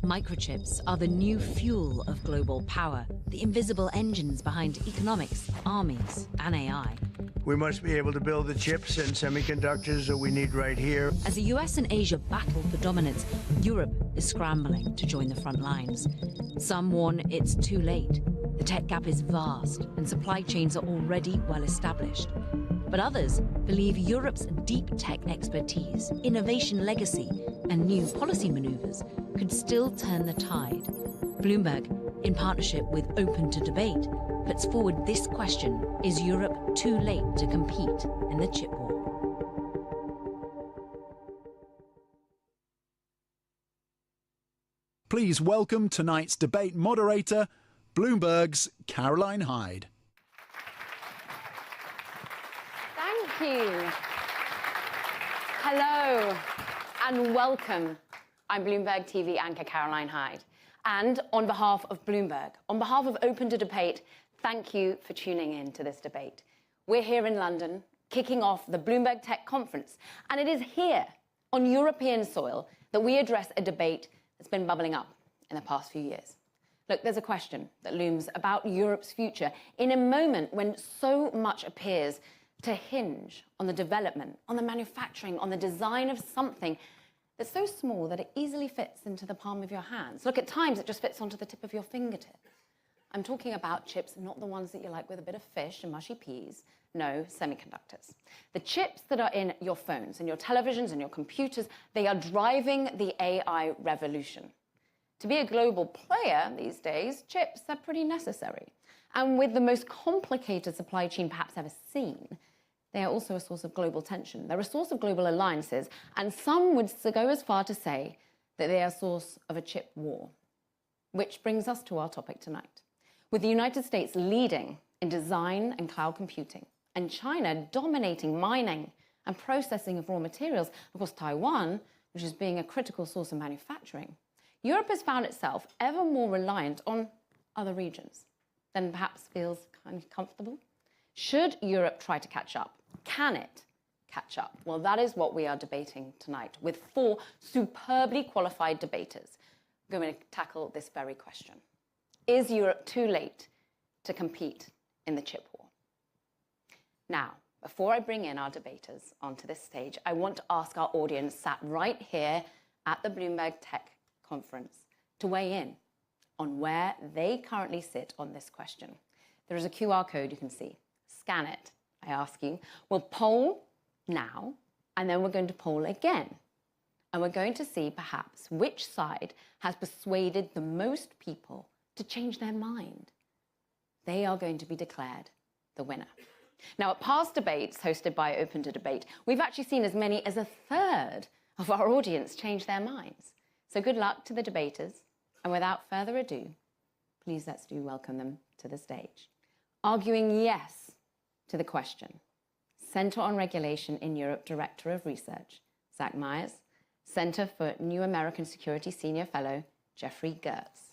Microchips are the new fuel of global power, the invisible engines behind economics, armies, and AI. We must be able to build the chips and semiconductors that we need right here. As the US and Asia battle for dominance, Europe is scrambling to join the front lines. Some warn it's too late. The tech gap is vast, and supply chains are already well established. But others believe Europe's deep tech expertise, innovation legacy, and new policy maneuvers could still turn the tide. Bloomberg, in partnership with Open to Debate, puts forward this question: is Europe too late to compete in the chip war? Please welcome tonight's debate moderator, Bloomberg's Caroline Hyde. Thank you. Hello and welcome. I'm Bloomberg TV anchor Caroline Hyde. And on behalf of Bloomberg, on behalf of Open to Debate, thank you for tuning in to this debate. We're here in London, kicking off the Bloomberg Tech Conference. And it is here, on European soil, that we address a debate that's been bubbling up in the past few years. Look, there's a question that looms about Europe's future in a moment when so much appears to hinge on the development, on the manufacturing, on the design of something that's so small that it easily fits into the palm of your hands. Look, at times it just fits onto the tip of your fingertip. I'm talking about chips, not the ones that you like with a bit of fish and mushy peas. No, semiconductors. The chips that are in your phones and your televisions and your computers, they are driving the AI revolution. To be a global player these days, chips are pretty necessary. And with the most complicated supply chain perhaps ever seen, they are also a source of global tension. They're a source of global alliances, and some would go as far to say that they are a source of a chip war. Which brings us to our topic tonight. With the United States leading in design and cloud computing, and China dominating mining and processing of raw materials, of course Taiwan, which is being a critical source of manufacturing, Europe has found itself ever more reliant on other regions than perhaps feels kind of comfortable. Should Europe try to catch up? Can it catch up? Well, that is what we are debating tonight with four superbly qualified debaters going to tackle this very question. Is Europe too late to compete in the chip war? Now, before I bring in our debaters onto this stage, I want to ask our audience sat right here at the Bloomberg Tech Conference to weigh in on where they currently sit on this question. There is a QR code you can see. Scan it, I ask you. We'll poll now, and then we're going to poll again. And we're going to see perhaps which side has persuaded the most people to change their mind. They are going to be declared the winner. Now, at past debates hosted by Open to Debate, we've actually seen as many as a third of our audience change their minds. So good luck to the debaters. And without further ado, please let's do welcome them to the stage. Arguing yes to the question, Center on Regulation in Europe Director of Research, Zach Myers, Center for New American Security Senior Fellow, Jeffrey Gertz.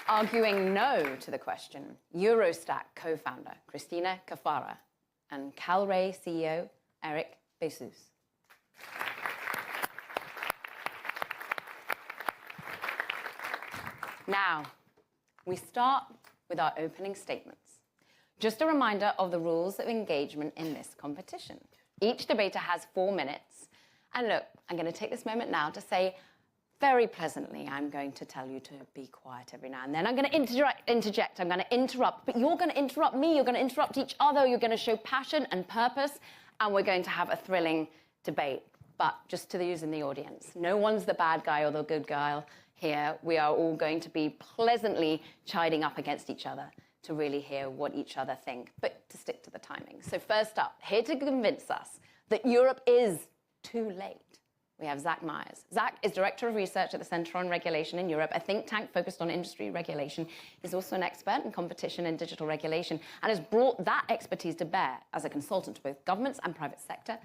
Arguing no to the question, Eurostat co-founder, Christina Cafara, and Calray CEO, Eric Bessus. Now, we start with our opening statements. Just a reminder of the rules of engagement in this competition. Each debater has 4 minutes. And look, I'm going to take this moment now to say, very pleasantly, I'm going to tell you to be quiet every now and then. I'm going to interject, I'm going to interrupt, but you're going to interrupt me, you're going to interrupt each other, you're going to show passion and purpose, and we're going to have a thrilling debate. But just to those in the audience, no one's the bad guy or the good guy here. We are all going to be pleasantly chiding up against each other to really hear what each other think, but to stick to the timing. So first up, here to convince us that Europe is too late, we have Zach Myers. Zach is Director of Research at the Center on Regulation in Europe, a think tank focused on industry regulation. He's also an expert in competition and digital regulation and has brought that expertise to bear as a consultant to both governments and private sector.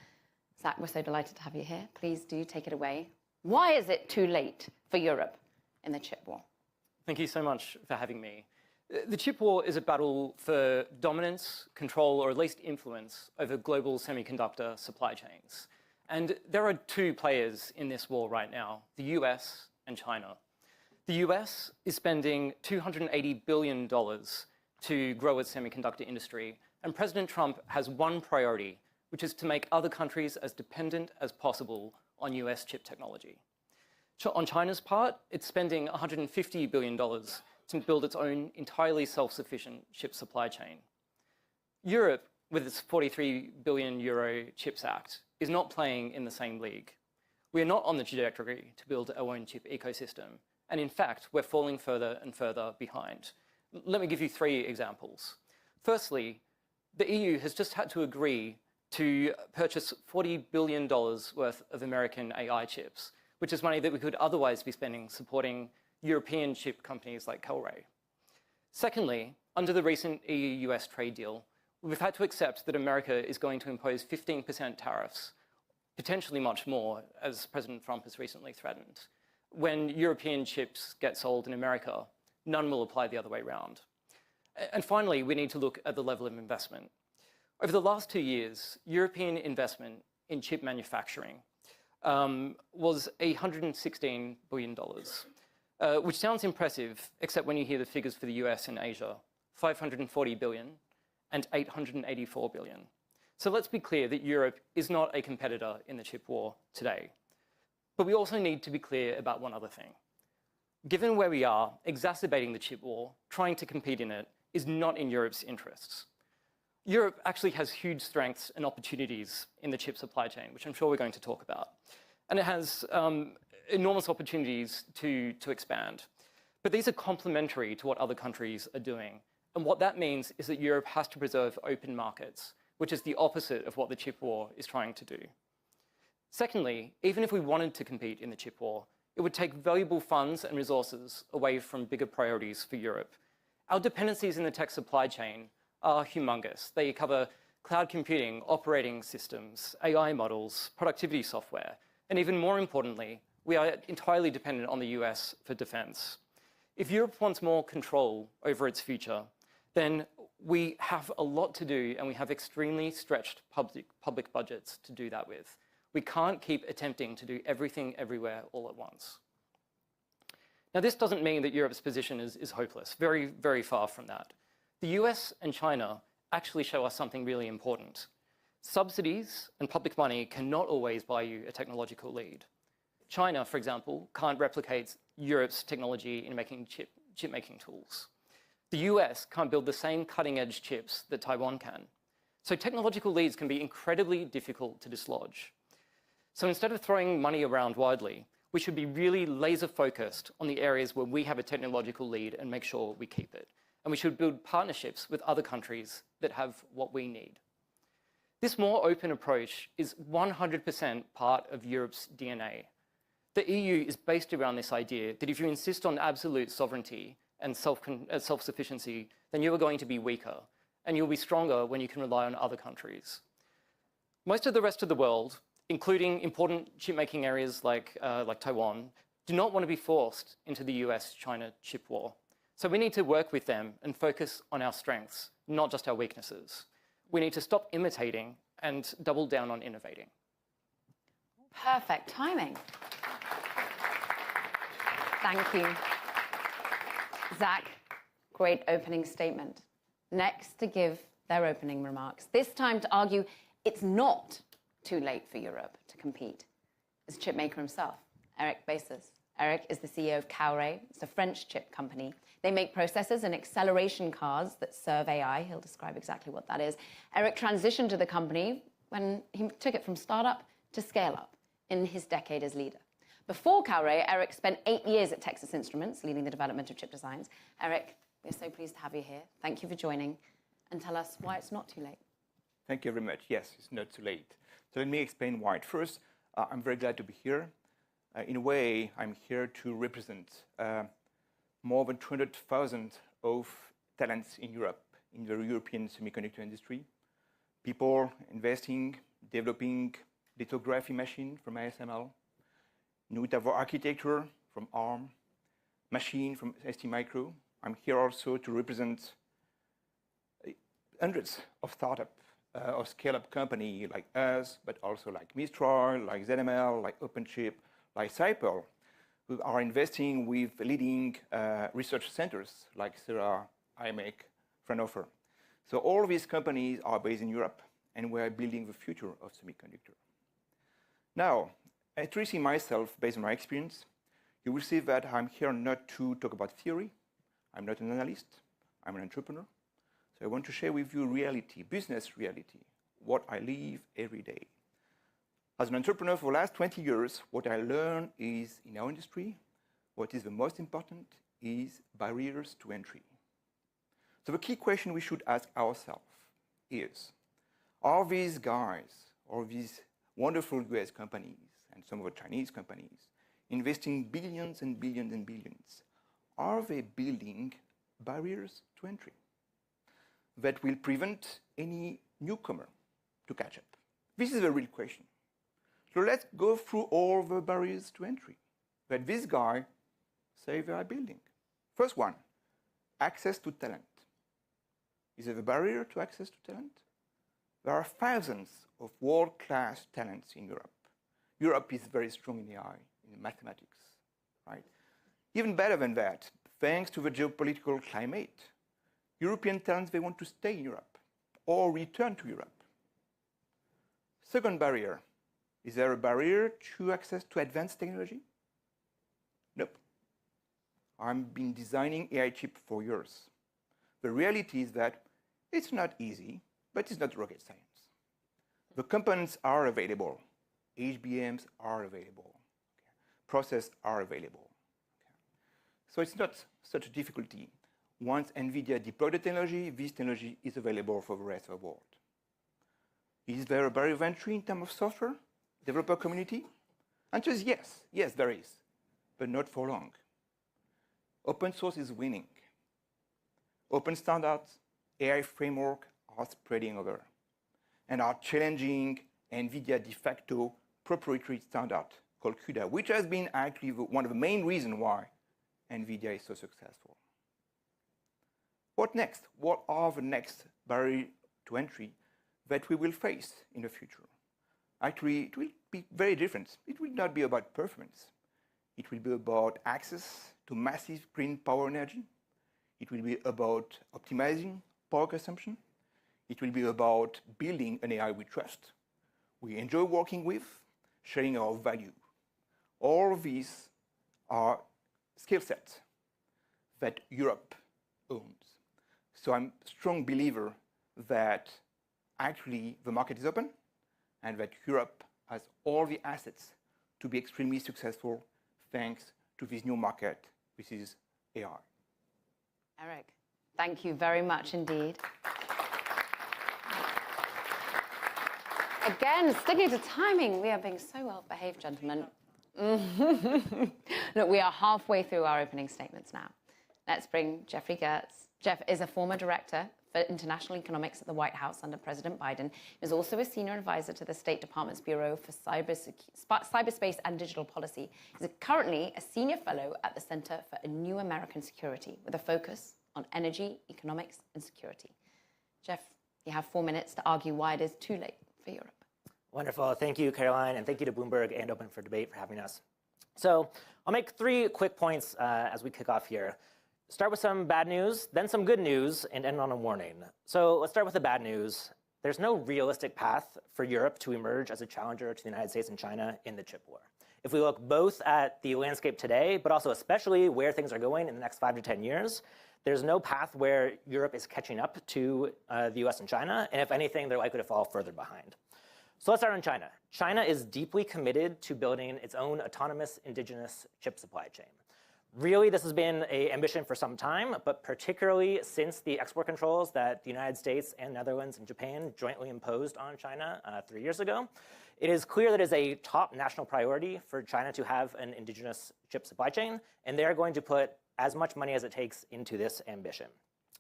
Zach, we're so delighted to have you here. Please do take it away. Why is it too late for Europe in the chip war? Thank you so much for having me. The chip war is a battle for dominance, control, or at least influence over global semiconductor supply chains. And there are two players in this war right now, the US and China. The US is spending $280 billion to grow its semiconductor industry, and President Trump has one priority, which is to make other countries as dependent as possible on US chip technology. On China's part, it's spending $150 billion to build its own entirely self-sufficient chip supply chain. Europe, with its €43 billion Chips Act, is not playing in the same league. We are not on the trajectory to build our own chip ecosystem, and in fact, we're falling further and further behind. Let me give you three examples. Firstly, the EU has just had to agree to purchase $40 billion worth of American AI chips, which is money that we could otherwise be spending supporting European chip companies like Caroline. Secondly, under the recent EU-US trade deal, we've had to accept that America is going to impose 15% tariffs, potentially much more, as President Trump has recently threatened. When European chips get sold in America, none will apply the other way around. And finally, we need to look at the level of investment. Over the last 2 years, European investment in chip manufacturing was $116 billion, which sounds impressive, except when you hear the figures for the US and Asia, $540 billion and $884 billion. So let's be clear that Europe is not a competitor in the chip war today. But we also need to be clear about one other thing. Given where we are, exacerbating the chip war, trying to compete in it, is not in Europe's interests. Europe actually has huge strengths and opportunities in the chip supply chain, which I'm sure we're going to talk about. And it has enormous opportunities to expand. But these are complementary to what other countries are doing. And what that means is that Europe has to preserve open markets, which is the opposite of what the chip war is trying to do. Secondly, even if we wanted to compete in the chip war, it would take valuable funds and resources away from bigger priorities for Europe. Our dependencies in the tech supply chain are humongous. They cover cloud computing, operating systems, AI models, productivity software, and even more importantly, we are entirely dependent on the US for defense. If Europe wants more control over its future, then we have a lot to do, and we have extremely stretched public budgets to do that with. We can't keep attempting to do everything everywhere all at once. Now, this doesn't mean that Europe's position is hopeless. Very, very far from that. The US and China actually show us something really important. Subsidies and public money cannot always buy you a technological lead. China, for example, can't replicate Europe's technology in making chip-making tools. The US can't build the same cutting-edge chips that Taiwan can. So technological leads can be incredibly difficult to dislodge. So instead of throwing money around widely, we should be really laser-focused on the areas where we have a technological lead and make sure we keep it. And we should build partnerships with other countries that have what we need. This more open approach is 100% part of Europe's DNA. The EU is based around this idea that if you insist on absolute sovereignty and self-sufficiency, then you are going to be weaker, and you'll be stronger when you can rely on other countries. Most of the rest of the world, including important chip-making areas like Taiwan, do not want to be forced into the US-China chip war. So we need to work with them and focus on our strengths, not just our weaknesses. We need to stop imitating and double down on innovating. Perfect timing. Thank you. Zach, great opening statement. Next to give their opening remarks, this time to argue it's not too late for Europe to compete, is chipmaker himself, Eric Basis. Eric is the CEO of Caroline. It's a French chip company. They make processors and acceleration cards that serve AI. He'll describe exactly what that is. Eric transitioned to the company when he took it from startup to scale up in his decade as leader. Before Caroline, Eric spent 8 years at Texas Instruments, leading the development of chip designs. Eric, we're so pleased to have you here. Thank you for joining. And tell us why it's not too late. Thank you very much. Yes, it's not too late. So let me explain why. First, I'm very glad to be here. In a way, I'm here to represent more than 200,000 of talents in Europe, in the European semiconductor industry. People investing, developing lithography machine from ASML, new type of architecture from ARM, machine from STMicro, I'm here also to represent hundreds of startup or scale-up companies like us, but also like Mistral, like ZML, like OpenChip, like Cypel, who are investing with leading research centers like Sera, IMEC, Fraunhofer. So all these companies are based in Europe, and we're building the future of semiconductor. Now, introducing myself based on my experience, you will see that I'm here not to talk about theory. I'm not an analyst. I'm an entrepreneur. So I want to share with you reality, business reality, what I live every day. As an entrepreneur for the last 20 years, what I learned is in our industry, what is the most important is barriers to entry. So the key question we should ask ourselves is, are these guys, or these wonderful US companies, and some of the Chinese companies, investing billions and billions and billions, are they building barriers to entry that will prevent any newcomer to catch up? This is a real question. So let's go through all the barriers to entry that this guy say they are building. First one, access to talent. Is there a barrier to access to talent? There are thousands of world-class talents in Europe. Europe is very strong in AI, in mathematics, right? Even better than that, thanks to the geopolitical climate, European talents, they want to stay in Europe or return to Europe. Second barrier, is there a barrier to access to advanced technology? Nope. I've been designing AI chip for years. The reality is that it's not easy, but it's not rocket science. The components are available. HBMs are available. Processors are available. So it's not such a difficulty. Once NVIDIA deployed the technology, this technology is available for the rest of the world. Is there a barrier of entry in terms of software, developer community? Answer is yes. Yes, there is, but not for long. Open source is winning. Open standards, AI framework are spreading over and are challenging NVIDIA de facto proprietary standard called CUDA, which has been actually one of the main reasons why NVIDIA is so successful. What next? What are the next barriers to entry that we will face in the future? Actually, it will be very different. It will not be about performance. It will be about access to massive green power energy. It will be about optimizing power consumption. It will be about building an AI we trust, we enjoy working with, sharing our value. All of these are skill sets that Europe owns. So I'm a strong believer that actually the market is open and that Europe has all the assets to be extremely successful thanks to this new market, which is AI. Eric, thank you very much indeed. Again, sticking to timing, we are being so well behaved, gentlemen. Look, we are halfway through our opening statements now. Let's bring Jeffrey Gertz. Jeff is a former director for international economics at the White House under President Biden. He is also a senior advisor to the State Department's Bureau for Cyberspace and Digital Policy. He's currently a senior fellow at the Center for a New American Security with a focus on energy, economics, and security. Jeff, you have 4 minutes to argue why it is too late for Europe. Wonderful. Thank you, Caroline, and thank you to Bloomberg and Open for Debate for having us. So I'll make 3 quick points as we kick off here. Start with some bad news, then some good news, and end on a warning. So let's start with the bad news. There's no realistic path for Europe to emerge as a challenger to the United States and China in the chip war. If we look both at the landscape today, but also especially where things are going in the next 5 to 10 years, there's no path where Europe is catching up to the US and China, and if anything, they're likely to fall further behind. So let's start on China. China is deeply committed to building its own autonomous indigenous chip supply chain. Really, this has been an ambition for some time, but particularly since the export controls that the United States and Netherlands and Japan jointly imposed on China 3 years ago, it is clear that it is a top national priority for China to have an indigenous chip supply chain, and they're going to put as much money as it takes into this ambition.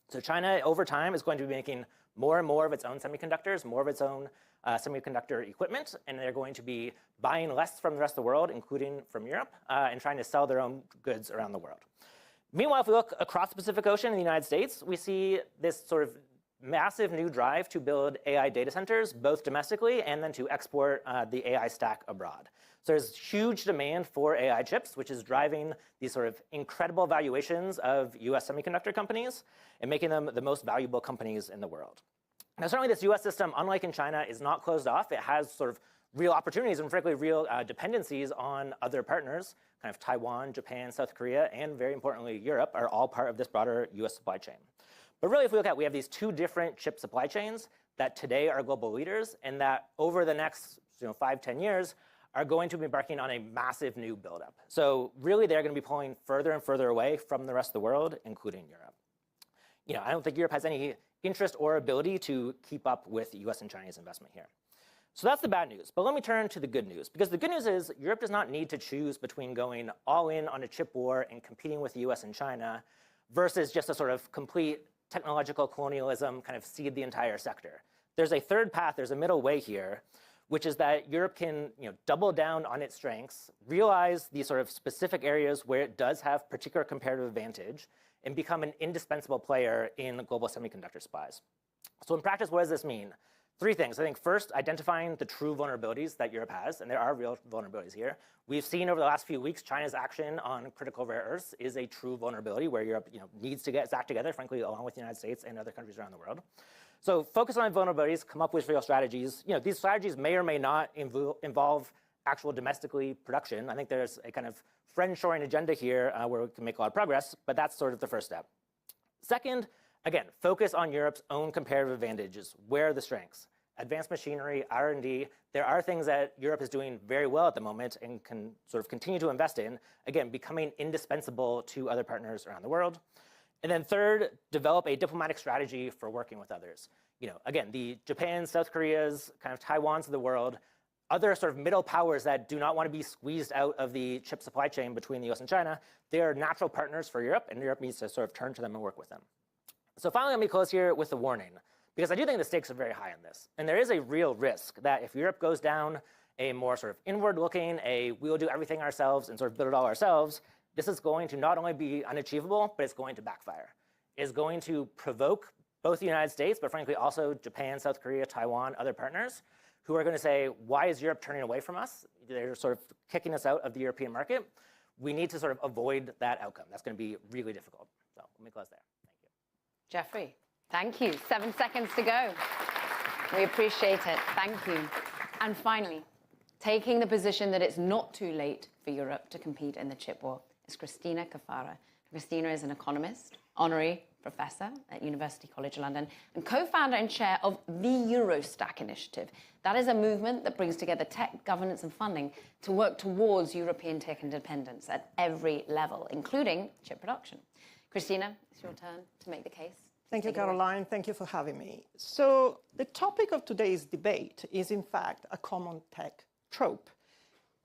So China, over time, is going to be making more and more of its own semiconductors, more of its own semiconductor equipment, and they're going to be buying less from the rest of the world, including from Europe, and trying to sell their own goods around the world. Meanwhile, if we look across the Pacific Ocean in the United States, we see this sort of massive new drive to build AI data centers, both domestically and then to export the AI stack abroad. So there's huge demand for AI chips, which is driving these sort of incredible valuations of US semiconductor companies and making them the most valuable companies in the world. Now, certainly this US system, unlike in China, is not closed off. It has sort of real opportunities and frankly real dependencies on other partners. Kind of Taiwan, Japan, South Korea, and very importantly, Europe are all part of this broader US supply chain. But really, if we look at it, we have these two different chip supply chains that today are global leaders and that over the next 5, 10 years are going to be embarking on a massive new buildup. So really, they're going to be pulling further and further away from the rest of the world, including Europe. I don't think Europe has any interest or ability to keep up with US and Chinese investment here. So that's the bad news. But let me turn to the good news, because the good news is Europe does not need to choose between going all in on a chip war and competing with the US and China versus just a sort of complete technological colonialism, kind of cede the entire sector. There's a third path, there's a middle way here, which is that Europe can double down on its strengths, realize these sort of specific areas where it does have particular comparative advantage, and become an indispensable player in global semiconductor supplies. So in practice, what does this mean? 3 things. I think first, identifying the true vulnerabilities that Europe has, and there are real vulnerabilities here. We've seen over the last few weeks, China's action on critical rare earths is a true vulnerability where Europe needs to get its act together, frankly, along with the United States and other countries around the world. So focus on vulnerabilities, come up with real strategies. These strategies may or may not involve actual domestically production. I think there's a kind of friend-shoring agenda here where we can make a lot of progress, but that's sort of the first step. Second, again, focus on Europe's own comparative advantages. Where are the strengths? Advanced machinery, R&D. There are things that Europe is doing very well at the moment and can sort of continue to invest in, again, becoming indispensable to other partners around the world. And then third, develop a diplomatic strategy for working with others. Again, the Japan, South Koreas, kind of Taiwans of the world, other sort of middle powers that do not want to be squeezed out of the chip supply chain between the US and China, they are natural partners for Europe, and Europe needs to sort of turn to them and work with them. So finally, let me close here with a warning, because I do think the stakes are very high on this. And there is a real risk that if Europe goes down a more sort of inward-looking, we'll do everything ourselves and sort of build it all ourselves, this is going to not only be unachievable, but it's going to backfire. It's going to provoke both the United States, but frankly also Japan, South Korea, Taiwan, other partners, who are going to say, why is Europe turning away from us? They're sort of kicking us out of the European market. We need to sort of avoid that outcome. That's going to be really difficult. So let me close there. Thank you. Jeffrey, thank you. 7 seconds to go. We appreciate it. Thank you. And finally, taking the position that it's not too late for Europe to compete in the chip war is Christina Cafara. Christina is an economist, honorary professor at University College London, and co-founder and chair of the Eurostack Initiative. That is a movement that brings together tech, governance, and funding to work towards European tech independence at every level, including chip production. Christina, it's your turn to make the case. Thank you, Caroline. Thank you for having me. So the topic of today's debate is, in fact, a common tech trope,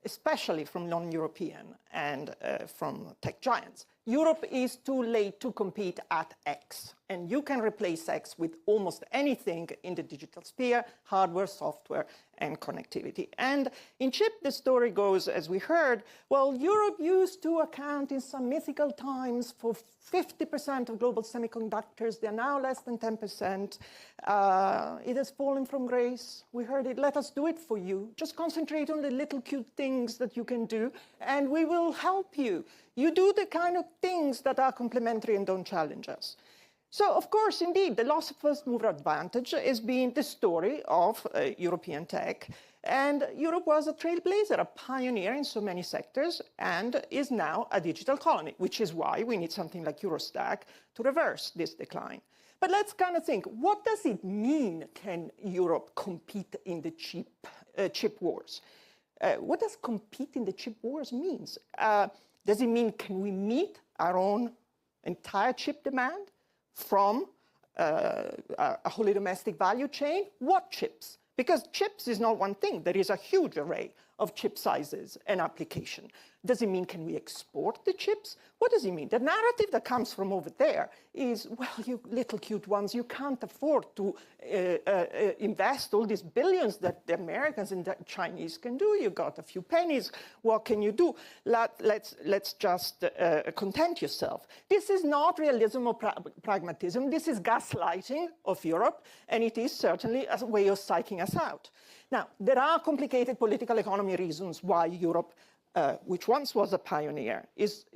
especially from non-European and from tech giants. Europe is too late to compete at X, and you can replace X with almost anything in the digital sphere, hardware, software, and connectivity. And in chip, the story goes, as we heard, well, Europe used to account in some mythical times for 50% of global semiconductors. They're now less than 10%. It has fallen from grace. We heard it. Let us do it for you. Just concentrate on the little cute things that you can do, and we will help you. You do the kind of things that are complementary and don't challenge us. So, of course, indeed, the loss of first mover advantage has been the story of European tech. And Europe was a trailblazer, a pioneer in so many sectors, and is now a digital colony, which is why we need something like Eurostack to reverse this decline. But let's kind of think, what does it mean, can Europe compete in the chip wars? What does compete in the chip wars means? Does it mean, can we meet our own entire chip demand from a wholly domestic value chain? What chips? Because chips is not one thing. There is a huge array of chip sizes and application. Does it mean can we export the chips? What does it mean? The narrative that comes from over there is, well, you little cute ones, you can't afford to invest all these billions that the Americans and the Chinese can do. You got a few pennies. What can you do? Let's just content yourself. This is not realism or pragmatism. This is gaslighting of Europe, and it is certainly a way of psyching us out. Now, there are complicated political economy reasons why Europe, which once was a pioneer, is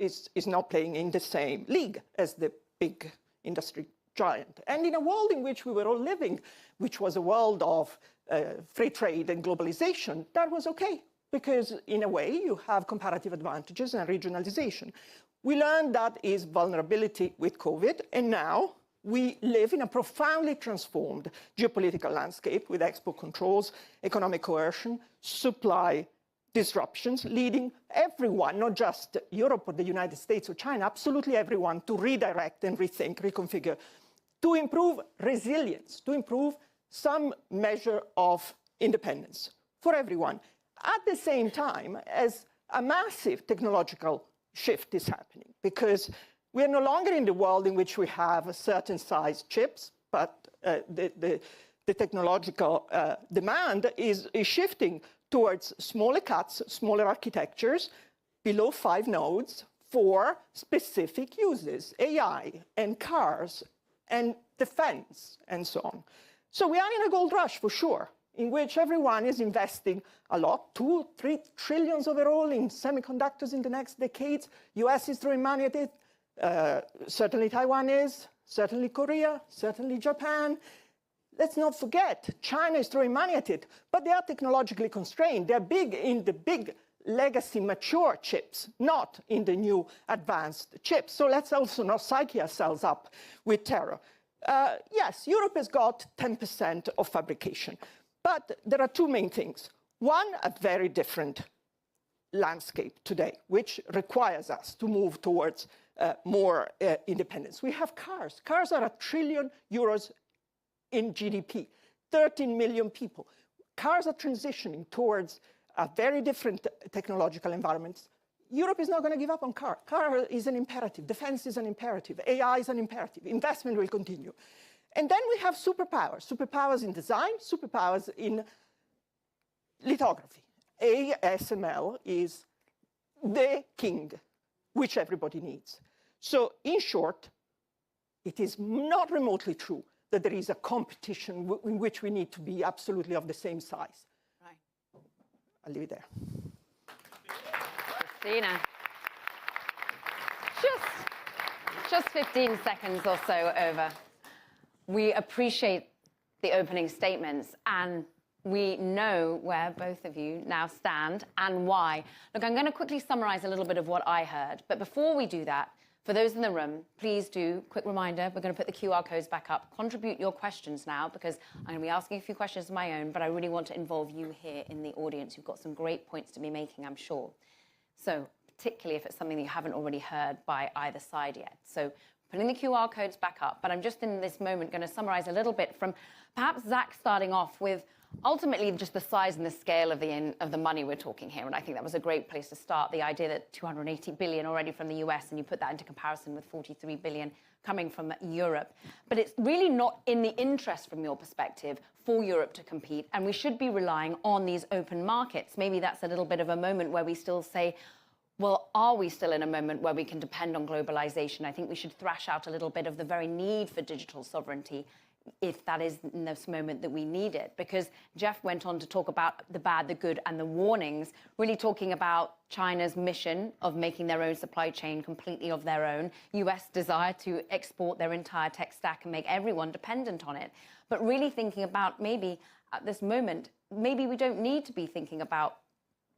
not playing in the same league as the big industry giant. And in a world in which we were all living, which was a world of free trade and globalization, that was okay, because in a way you have comparative advantages and regionalization. We learned that is vulnerability with COVID, and now we live in a profoundly transformed geopolitical landscape with export controls, economic coercion, supply disruptions, leading everyone, not just Europe or the United States or China, absolutely everyone, to redirect and rethink, reconfigure, to improve resilience, to improve some measure of independence for everyone. At the same time, as a massive technological shift is happening, because we are no longer in the world in which we have a certain size chips, but the technological demand is shifting towards smaller cuts, smaller architectures, below 5 nodes for specific uses, AI and cars and defense and so on. So we are in a gold rush for sure, in which everyone is investing a lot, 2-3 trillion overall in semiconductors in the next decades. US is throwing money at it. Certainly Taiwan is, certainly Korea, certainly Japan. Let's not forget, China is throwing money at it, but they are technologically constrained. They're big in the big legacy mature chips, not in the new advanced chips. So let's also not psyche ourselves up with terror. Yes, Europe has got 10% of fabrication, but there are two main things. One, a very different landscape today, which requires us to move towards more independence. We have cars. Cars are €1 trillion in GDP, 13 million people. Cars are transitioning towards a very different technological environments. Europe is not going to give up on car. Car is an imperative. Defense is an imperative. AI is an imperative. Investment will continue. And then we have superpowers. Superpowers in design, superpowers in lithography. ASML is the king, which everybody needs. So in short, it is not remotely true that there is a competition in which we need to be absolutely of the same size. Right. I'll leave it there. Christina. Just 15 seconds or so over. We appreciate the opening statements, and we know where both of you now stand and why. Look, I'm going to quickly summarize a little bit of what I heard, but before we do that, for those in the room, please do, quick reminder, we're going to put the QR codes back up. Contribute your questions now, because I'm going to be asking a few questions of my own, but I really want to involve you here in the audience. You've got some great points to be making, I'm sure. So particularly if it's something that you haven't already heard by either side yet. So putting the QR codes back up, but I'm just in this moment going to summarize a little bit from perhaps Zach starting off with ultimately just the size and the scale of the money we're talking here. And I think that was a great place to start, the idea that 280 billion already from the US, and you put that into comparison with 43 billion coming from Europe. But it's really not in the interest from your perspective for Europe to compete, and we should be relying on these open markets. Maybe that's a little bit of a moment where we still say, well, are we still in a moment where we can depend on globalization? I think we should thrash out a little bit of the very need for digital sovereignty, if that is in this moment that we need it. Because Jeff went on to talk about the bad, the good, and the warnings, really talking about China's mission of making their own supply chain completely of their own, US desire to export their entire tech stack and make everyone dependent on it. But really thinking about maybe at this moment, maybe we don't need to be thinking about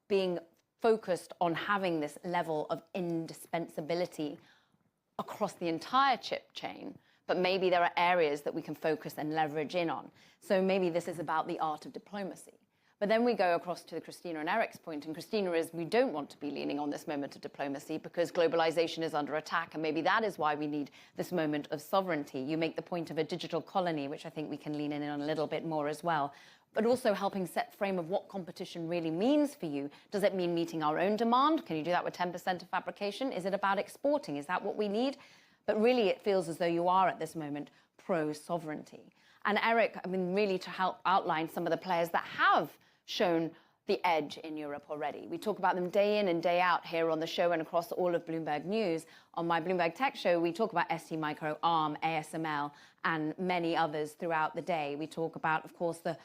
being focused on having this level of indispensability across the entire chip chain, but maybe there are areas that we can focus and leverage in on. So maybe this is about the art of diplomacy. But then we go across to Christina and Eric's point, and Christina is, we don't want to be leaning on this moment of diplomacy because globalization is under attack, and maybe that is why we need this moment of sovereignty. You make the point of a digital colony, which I think we can lean in on a little bit more as well. but also helping set frame of what competition really means for you. Does it mean meeting our own demand? Can you do that with 10% of fabrication? Is it about exporting? Is that what we need? But really, it feels as though you are, at this moment, pro-sovereignty. And Eric, I mean, really to help outline some of the players that have shown the edge in Europe already. We talk about them day in and day out here on the show and across all of Bloomberg News. On my Bloomberg Tech show, we talk about STMicro, ARM, ASML, and many others throughout the day. We talk about, of course, the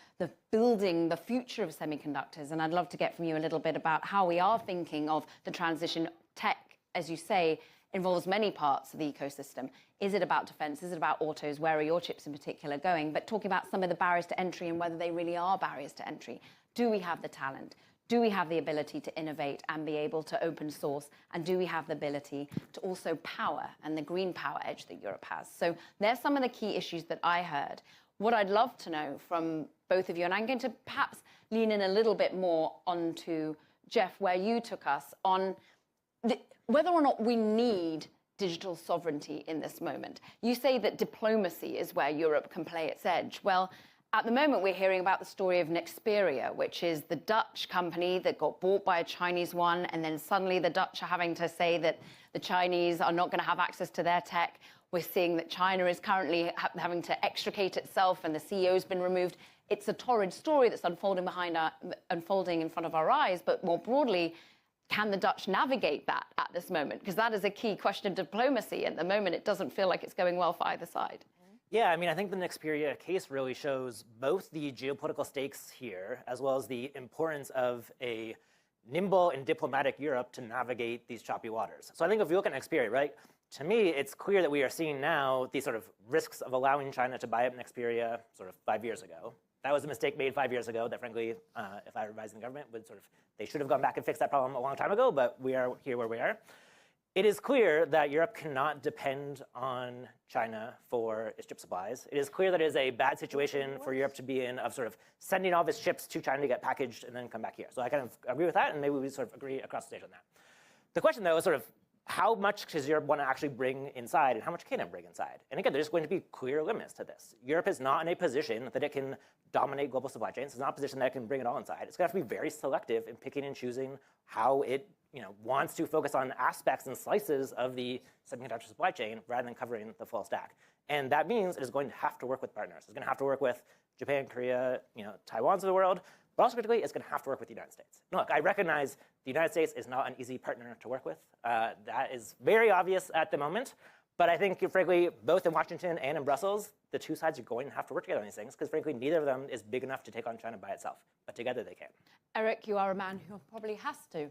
building the future of semiconductors. And I'd love to get from you a little bit about how we are thinking of the transition. Tech, as you say, involves many parts of the ecosystem. Is it about defense? Is it about autos? Where are your chips in particular going? But talking about some of the barriers to entry and whether they really are barriers to entry. Do we have the talent? Do we have the ability to innovate and be able to open source? And do we have the ability to also power and the green power edge that Europe has? So there's some of the key issues that I heard. What I'd love to know from both of you, and I'm going to perhaps lean in a little bit more onto Jeff, where you took us on whether or not we need digital sovereignty in this moment. You say that diplomacy is where Europe can play its edge. Well, at the moment, we're hearing about the story of Nexperia, which is the Dutch company that got bought by a Chinese one, and then suddenly the Dutch are having to say that the Chinese are not going to have access to their tech. We're seeing that China is currently having to extricate itself, and the CEO's been removed. It's a torrid story that's unfolding in front of our eyes, but more broadly, can the Dutch navigate that at this moment? Because that is a key question of diplomacy. At the moment, it doesn't feel like it's going well for either side. Yeah, I mean, I think the Nexperia case really shows both the geopolitical stakes here, as well as the importance of a nimble and diplomatic Europe to navigate these choppy waters. So I think if you look at Nexperia, right, to me, it's clear that we are seeing now these sort of risks of allowing China to buy up Nexperia sort of 5 years ago. That was a mistake made 5 years ago that, frankly, if I were advising the government, they should have gone back and fixed that problem a long time ago, but we are here where we are. It is clear that Europe cannot depend on China for its chip supplies. It is clear that it is a bad situation for Europe to be in, of sort of sending all of its chips to China to get packaged and then come back here. So I kind of agree with that, and maybe we sort of agree across the stage on that. The question, though, is sort of how much does Europe want to actually bring inside, and how much can it bring inside? And again, there's going to be clear limits to this. Europe is not in a position that it can dominate global supply chains. It's not a position that it can bring it all inside. It's going to have to be very selective in picking and choosing how it wants to focus on aspects and slices of the semiconductor supply chain rather than covering the full stack. And that means it is going to have to work with partners. It's going to have to work with Japan, Korea, Taiwan's of the world, but also critically, it's going to have to work with the United States. Now, look, I recognize the United States is not an easy partner to work with. That is very obvious at the moment. But I think, frankly, both in Washington and in Brussels, the two sides are going to have to work together on these things because, frankly, neither of them is big enough to take on China by itself. But together they can. Eric, you are a man who probably has to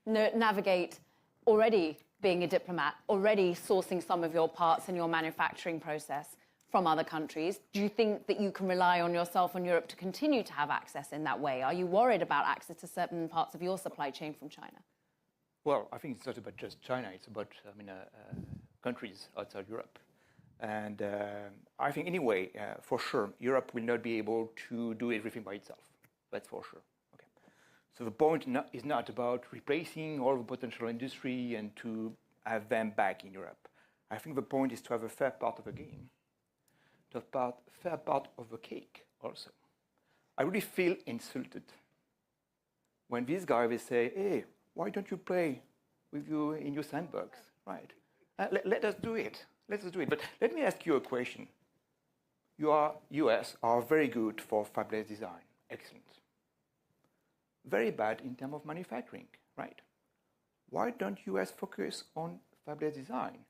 navigate already being a diplomat, already sourcing some of your parts in your manufacturing process from other countries. Do you think that you can rely on yourself and Europe to continue to have access in that way? Are you worried about access to certain parts of your supply chain from China? Well, I think it's not about just China. It's about, countries outside Europe. And I think anyway, for sure, Europe will not be able to do everything by itself. That's for sure. Okay. So the point is not about replacing all the potential industry and to have them back in Europe. I think the point is to have a fair part of the game, to have a fair part of the cake also. I really feel insulted when these guys will say, hey, why don't you play with you in your sandbox, right? Let us do it. Let us do it. But let me ask you a question. US are very good for fabless design. Excellent. Very bad in terms of manufacturing, right? Why don't US focus on fabless design?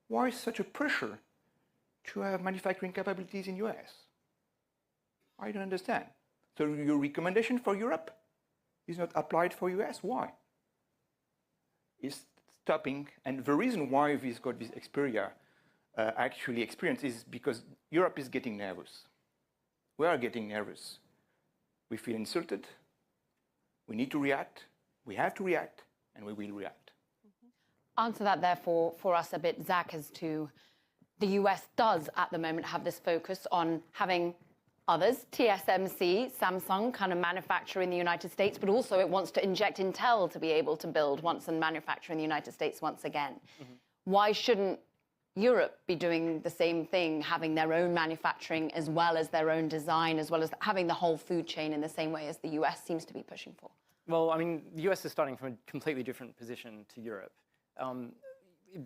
Why such a pressure to have manufacturing capabilities in US? I don't understand. So your recommendation for Europe is not applied for US? Why? Is stopping, and the reason why we've got this Xperia actually experience is because Europe is getting nervous. We are getting nervous. We feel insulted. We need to react. We have to react, and we will react. Answer that, therefore, for us a bit, Zach, as to the US does at the moment have this focus on having others, TSMC, Samsung, kind of manufacture in the United States, but also it wants to inject Intel to be able to build once and manufacture in the United States once again. Why shouldn't Europe be doing the same thing, having their own manufacturing as well as their own design, as well as having the whole food chain in the same way as the US seems to be pushing for? Well, I mean, the US is starting from a completely different position to Europe.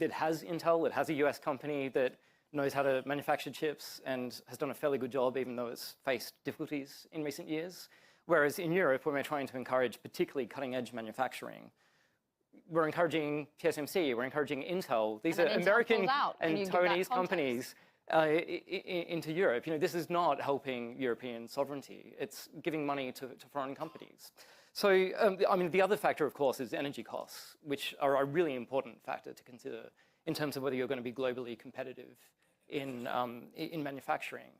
It has Intel, it has a US company that knows how to manufacture chips and has done a fairly good job, even though it's faced difficulties in recent years. Whereas in Europe, when we're trying to encourage particularly cutting-edge manufacturing, we're encouraging TSMC, we're encouraging Intel. These are American and Taiwanese companies into Europe. You know, this is not helping European sovereignty. It's giving money to foreign companies. So, I mean, the other factor, of course, is energy costs, which are a really important factor to consider in terms of whether you're going to be globally competitive in manufacturing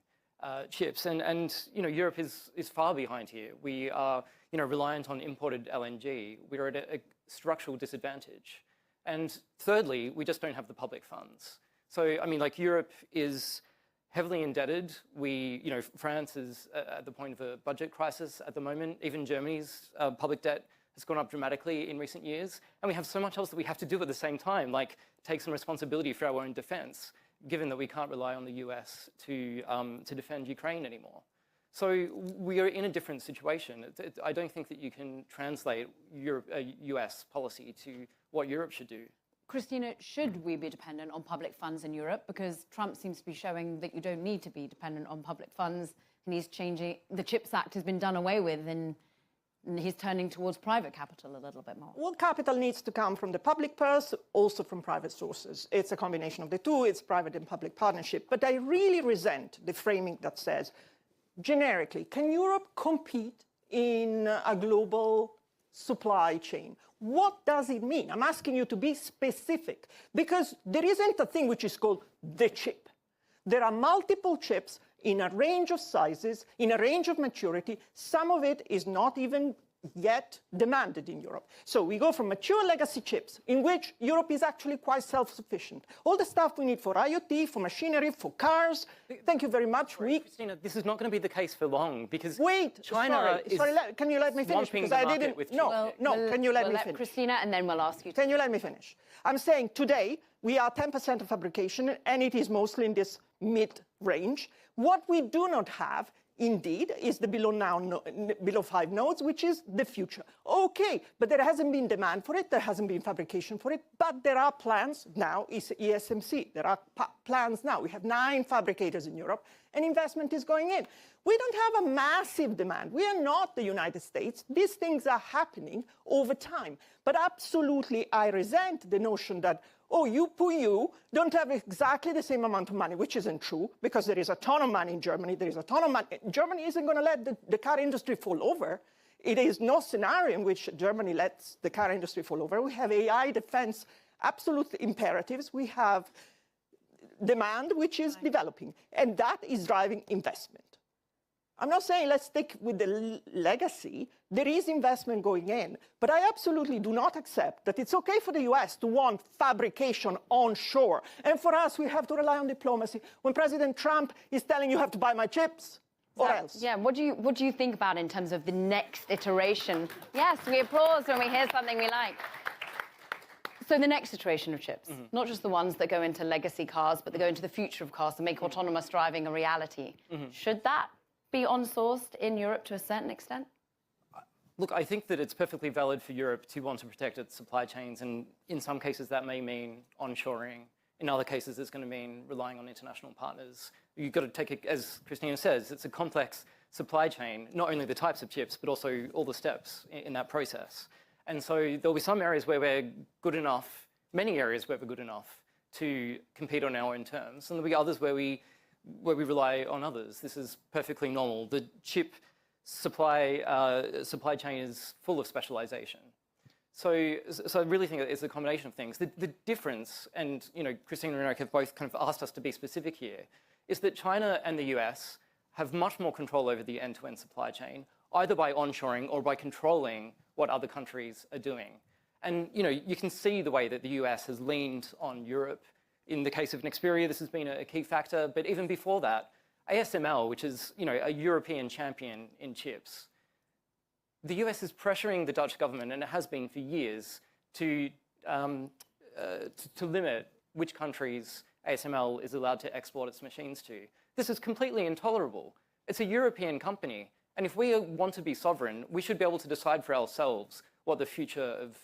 chips. And you know, Europe is far behind here. We are, you know, reliant on imported LNG. We're at a structural disadvantage. And thirdly, we just don't have the public funds. So, I mean, like, Europe is heavily indebted. You know, France is at the point of a budget crisis at the moment. Even Germany's public debt has gone up dramatically in recent years. And we have so much else that we have to do at the same time, like take some responsibility for our own defense, given that we can't rely on the US to defend Ukraine anymore. So we are in a different situation. I don't think that you can translate US policy to what Europe should do. Christina, should we be dependent on public funds in Europe? Because Trump seems to be showing that you don't need to be dependent on public funds, and he's changing. The CHIPS Act has been done away with, and he's turning towards private capital a little bit more. Well, capital needs to come from the public purse, also from private sources. It's a combination of the two. It's private and public partnership. But I really resent the framing that says, generically, can Europe compete in a global supply chain? What does it mean? I'm asking you to be specific, because there isn't a thing which is called the chip. There are multiple chips in a range of sizes, in a range of maturity. Some of it is not even yet demanded in Europe. So we go from mature legacy chips, in which Europe is actually quite self-sufficient. All the stuff we need for IoT, for machinery, for cars. Thank you very much. Christina, this is not going to be the case for long, because China is can you let me finish? Because I didn't. Can you let me finish? Christina, and then we'll ask you. Can you let me finish? I'm saying today we are 10% of fabrication, and it is mostly in this mid-range. What we do not have, indeed, is the below 5 nodes, which is the future. Okay, but there hasn't been demand for it, there hasn't been fabrication for it, but there are plans now, is ESMC, there are plans now. We have 9 fabricators in Europe, and investment is going in. We don't have a massive demand. We are not the United States. These things are happening over time. But absolutely, I resent the notion that, oh, you don't have exactly the same amount of money, which isn't true, because there is a ton of money in Germany. There is a ton of money. Germany isn't going to let the car industry fall over. It is no scenario in which Germany lets the car industry fall over. We have AI defense, absolute imperatives. We have demand, which is developing, and that is driving investment. I'm not saying let's stick with the legacy. There is investment going in, but I absolutely do not accept that it's okay for the US to want fabrication onshore. And for us, we have to rely on diplomacy. When President Trump is telling you have to buy my chips, or else. Yeah, what do you think about in terms of the next iteration? Yes, we applause when we hear something we like. So the next iteration of chips, not just the ones that go into legacy cars, but they go into the future of cars to make autonomous driving a reality. Should that be on-sourced in Europe to a certain extent? Look, I think that it's perfectly valid for Europe to want to protect its supply chains, and in some cases that may mean onshoring. In other cases, it's going to mean relying on international partners. You've got to take it, as Christina says, it's a complex supply chain, not only the types of chips, but also all the steps in that process. And so there'll be some areas where we're good enough, many areas where we're good enough to compete on our own terms, and there'll be others where we rely on others. This is perfectly normal. The chip supply chain is full of specialization. So I really think it's a combination of things. The difference, and you know, Christina and Eric have both kind of asked us to be specific here, is that China and the US have much more control over the end-to-end supply chain, either by onshoring or by controlling what other countries are doing. And you know, you can see the way that the US has leaned on Europe. In the case of Nexperia, this has been a key factor. But even before that, ASML, which is a European champion in chips, the US is pressuring the Dutch government, and it has been for years, to limit which countries ASML is allowed to export its machines to. This is completely intolerable. It's a European company, and if we want to be sovereign, we should be able to decide for ourselves what the future of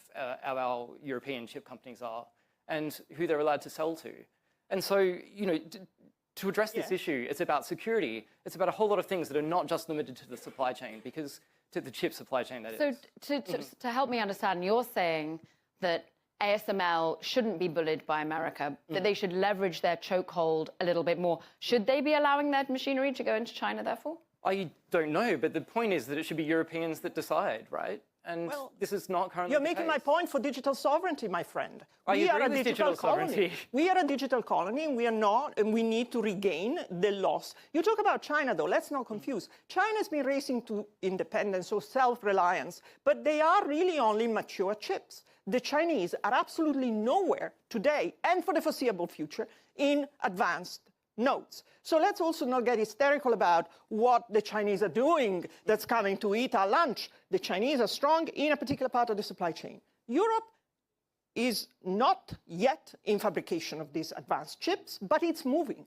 our European chip companies are and who they're allowed to sell to. And so, you know, to address this issue, it's about security. It's about a whole lot of things that are not just limited to the supply chain, because to the chip supply chain, that is. So to help me understand, you're saying that ASML shouldn't be bullied by America, that they should leverage their chokehold a little bit more. Should they be allowing their machinery to go into China, therefore? I don't know, but the point is that it should be Europeans that decide, right? And this is not currently You're making my point for digital sovereignty, my friend. We are a digital colony. We are a digital colony, and we are not, and we need to regain the loss. You talk about China, though. Let's not confuse. China's been racing to independence or self-reliance, but they are really only mature chips. The Chinese are absolutely nowhere today, and for the foreseeable future, in advanced nodes. So let's also not get hysterical about what the Chinese are doing that's coming to eat our lunch. The Chinese are strong in a particular part of the supply chain. Europe is not yet in fabrication of these advanced chips, but it's moving.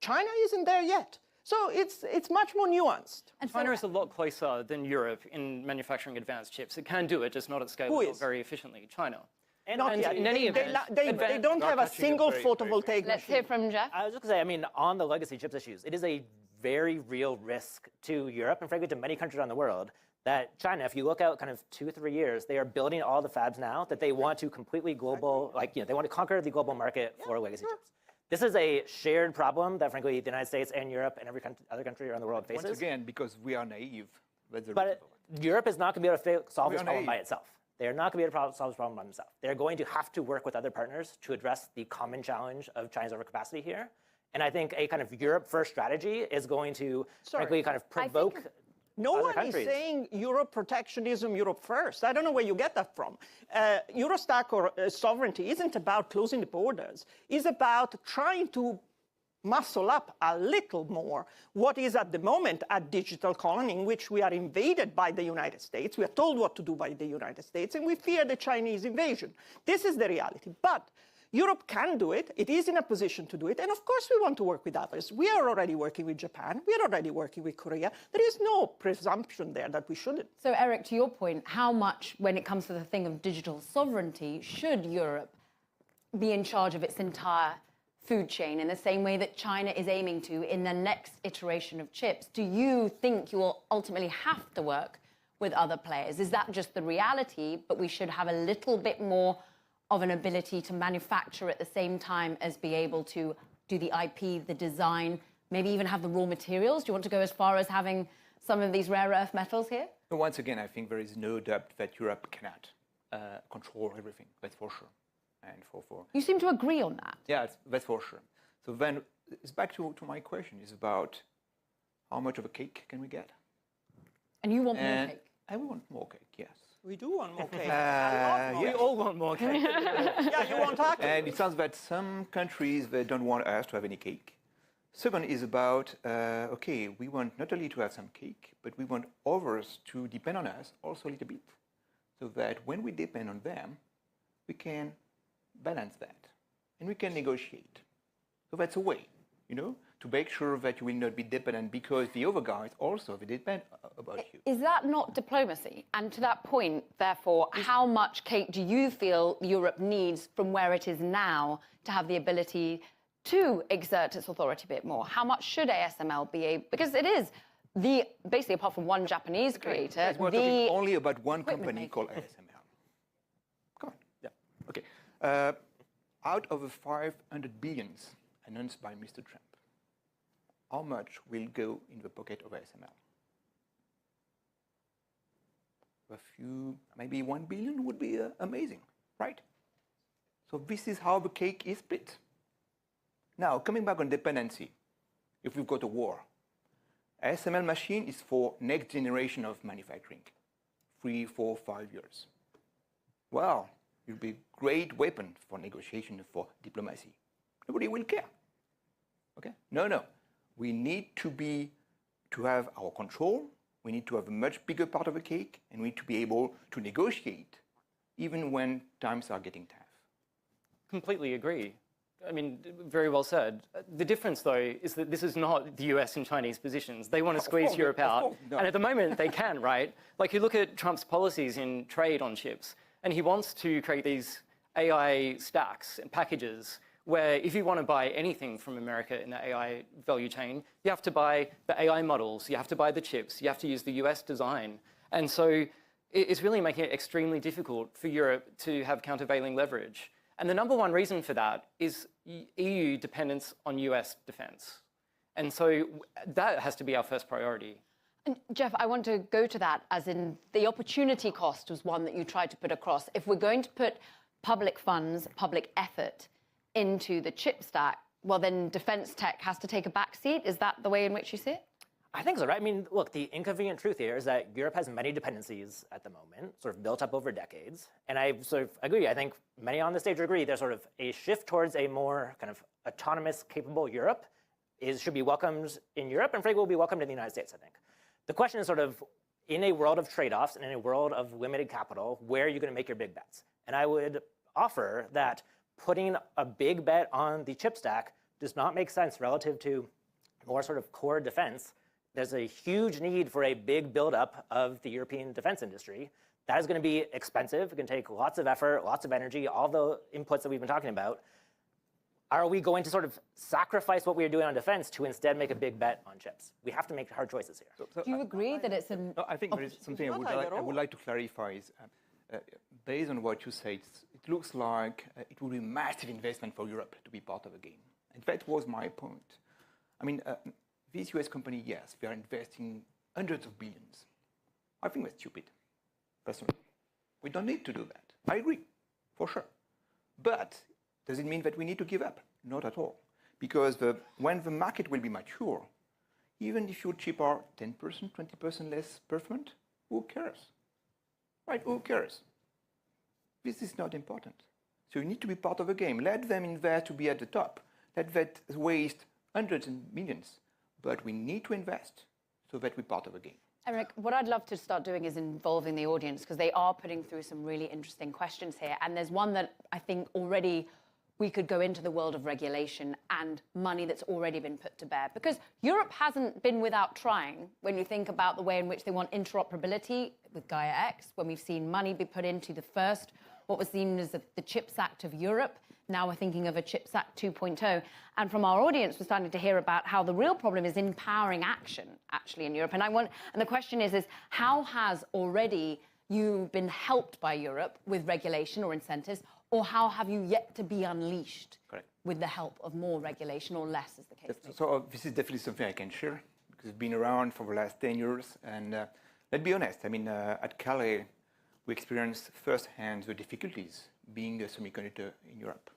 China isn't there yet. So it's much more nuanced. And China is a lot closer than Europe in manufacturing advanced chips. It can do it, just not at scale or very efficiently. China. And in any event, they don't have a single photovoltaic Let's hear from Jeff. I was just going to say, I mean, on the legacy chips issues, it is a very real risk to Europe and frankly to many countries around the world that China, if you look out kind of 2 or 3 years, they are building all the fabs now that they want to completely global, like, you know, they want to conquer the global market for legacy chips. This is a shared problem that frankly the United States and Europe and every other country around the world faces. Once again, because we are naive. But Europe is not going to be able to solve this problem by itself. They are not going to be able to solve this problem by themselves. They're going to have to work with other partners to address the common challenge of China's overcapacity here. And I think a kind of Europe-first strategy is going to, frankly, kind of provoke No one is saying Europe protectionism, Europe first. I don't know where you get that from. Eurostack or sovereignty isn't about closing the borders. It's about trying to muscle up a little more what is at the moment a digital colony in which we are invaded by the United States. We are told what to do by the United States, and we fear the Chinese invasion. This is the reality. But Europe can do it. It is in a position to do it. And of course, we want to work with others. We are already working with Japan. We are already working with Korea. There is no presumption there that we shouldn't. So, Eric, to your point, how much, when it comes to the thing of digital sovereignty, should Europe be in charge of its entire food chain in the same way that China is aiming to in the next iteration of chips? Do you think you will ultimately have to work with other players? Is that just the reality, but we should have a little bit more of an ability to manufacture at the same time as be able to do the IP, the design, maybe even have the raw materials? Do you want to go as far as having some of these rare earth metals here? Once again, I think there is no doubt that Europe cannot control everything, that's for sure. And you seem to agree on that. Yeah, that's for sure. So then it's back to my question, is about how much of a cake can we get? And you want more cake? I want more cake, yes. We do want more cake. We all want more cake. Yeah, you want our cake. And it sounds that some countries, they don't want us to have any cake. Second is about, okay, we want not only to have some cake, but we want others to depend on us also a little bit. So that when we depend on them, we can balance that, and we can negotiate. So that's a way, you know, to make sure that you will not be dependent because the other guys also they depend about you. Is that not diplomacy? And to that point, therefore, how much cake do you feel Europe needs from where it is now to have the ability to exert its authority a bit more? How much should ASML be able? Because it is basically apart from one Japanese creator, we're talking only about one company called ASML. Come on, yeah, okay. Out of the 500 billions announced by Mr. Trump, how much will go in the pocket of ASML? A few, maybe 1 billion would be amazing, right? So this is how the cake is split. Now, coming back on dependency, if we've got a war, ASML machine is for next generation of manufacturing, 3, 4, 5 years. Well, it will be a great weapon for negotiation, for diplomacy. Nobody will care. Okay? No. We need to have our control. We need to have a much bigger part of the cake, and we need to be able to negotiate even when times are getting tough. Completely agree. I mean, very well said. The difference, though, is that this is not the US and Chinese positions. They want to squeeze Europe out. No. And at the moment, they can, right? Like, you look at Trump's policies in trade on chips, and he wants to create these AI stacks and packages where if you want to buy anything from America in the AI value chain, you have to buy the AI models, you have to buy the chips, you have to use the US design. And so it's really making it extremely difficult for Europe to have countervailing leverage. And the number one reason for that is EU dependence on US defense. And so that has to be our first priority. And Jeff, I want to go to that as in the opportunity cost was one that you tried to put across. If we're going to put public funds, public effort into the chip stack, well, then defense tech has to take a back seat. Is that the way in which you see it? I think so, right? I mean, look, the inconvenient truth here is that Europe has many dependencies at the moment, sort of built up over decades. And I sort of agree. I think many on the stage agree there's sort of a shift towards a more kind of autonomous, capable Europe should be welcomed in Europe and frankly will be welcomed in the United States, I think. The question is sort of, in a world of trade-offs and in a world of limited capital, where are you going to make your big bets? And I would offer that putting a big bet on the chip stack does not make sense relative to more sort of core defense. There's a huge need for a big buildup of the European defense industry. That is going to be expensive. It can take lots of effort, lots of energy, all the inputs that we've been talking about. Are we going to sort of sacrifice what we are doing on defense to instead make a big bet on chips? We have to make hard choices here. Do you agree that it's an... No, I think there is something I would like to clarify. Is, based on what you said, it looks like it will be a massive investment for Europe to be part of the game. And that was my point. I mean, these US companies, yes, they are investing hundreds of billions. I think that's stupid, personally. We don't need to do that. I agree, for sure. But does it mean that we need to give up? Not at all. Because when the market will be mature, even if your chips are 10%, 20% less performant, who cares? Right, who cares? This is not important. So you need to be part of the game. Let them invest to be at the top. Let that waste hundreds and millions. But we need to invest so that we're part of the game. Eric, what I'd love to start doing is involving the audience because they are putting through some really interesting questions here. And there's one that I think already we could go into the world of regulation and money that's already been put to bear. Because Europe hasn't been without trying when you think about the way in which they want interoperability with Gaia X, when we've seen money be put into the first, what was seen as the Chips Act of Europe. Now we're thinking of a Chips Act 2.0. And from our audience, we're starting to hear about how the real problem is empowering action, actually, in Europe. And the question is how has already you been helped by Europe with regulation or incentives, or how have you yet to be unleashed with the help of more regulation or less, as the case may be? So this is definitely something I can share, because it's been around for the last 10 years. And let's be honest, I mean, at Calais, we experienced firsthand the difficulties being a semiconductor in Europe.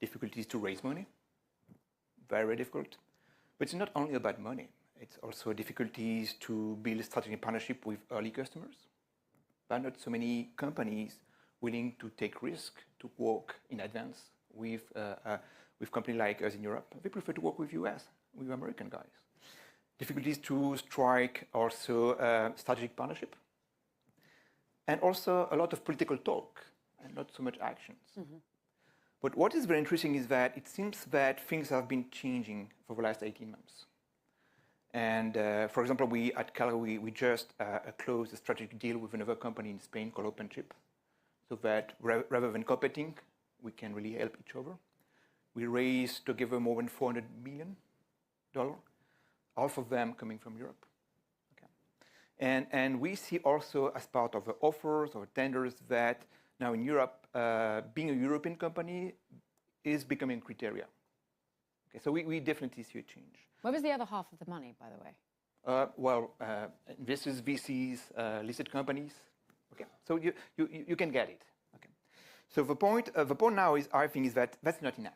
Difficulties to raise money, very difficult. But it's not only about money. It's also difficulties to build a strategic partnership with early customers. There are not so many companies willing to take risk to work in advance with companies like us in Europe. They prefer to work with US, with American guys. Difficulties to strike also strategic partnership. And also a lot of political talk and not so much actions. Mm-hmm. But what is very interesting is that it seems that things have been changing for the last 18 months. And for example, we at Calais, we just closed a strategic deal with another company in Spain called OpenChip, so that rather than competing, we can really help each other. We raised together more than $400 million, half of them coming from Europe. Okay. And we see also as part of the offers or tenders that now in Europe, being a European company is becoming criteria. Okay, so we definitely see a change. Where was the other half of the money, by the way? Investors, VCs, listed companies. Okay, so you can get it. Okay, so the point now is, I think, is that that's not enough.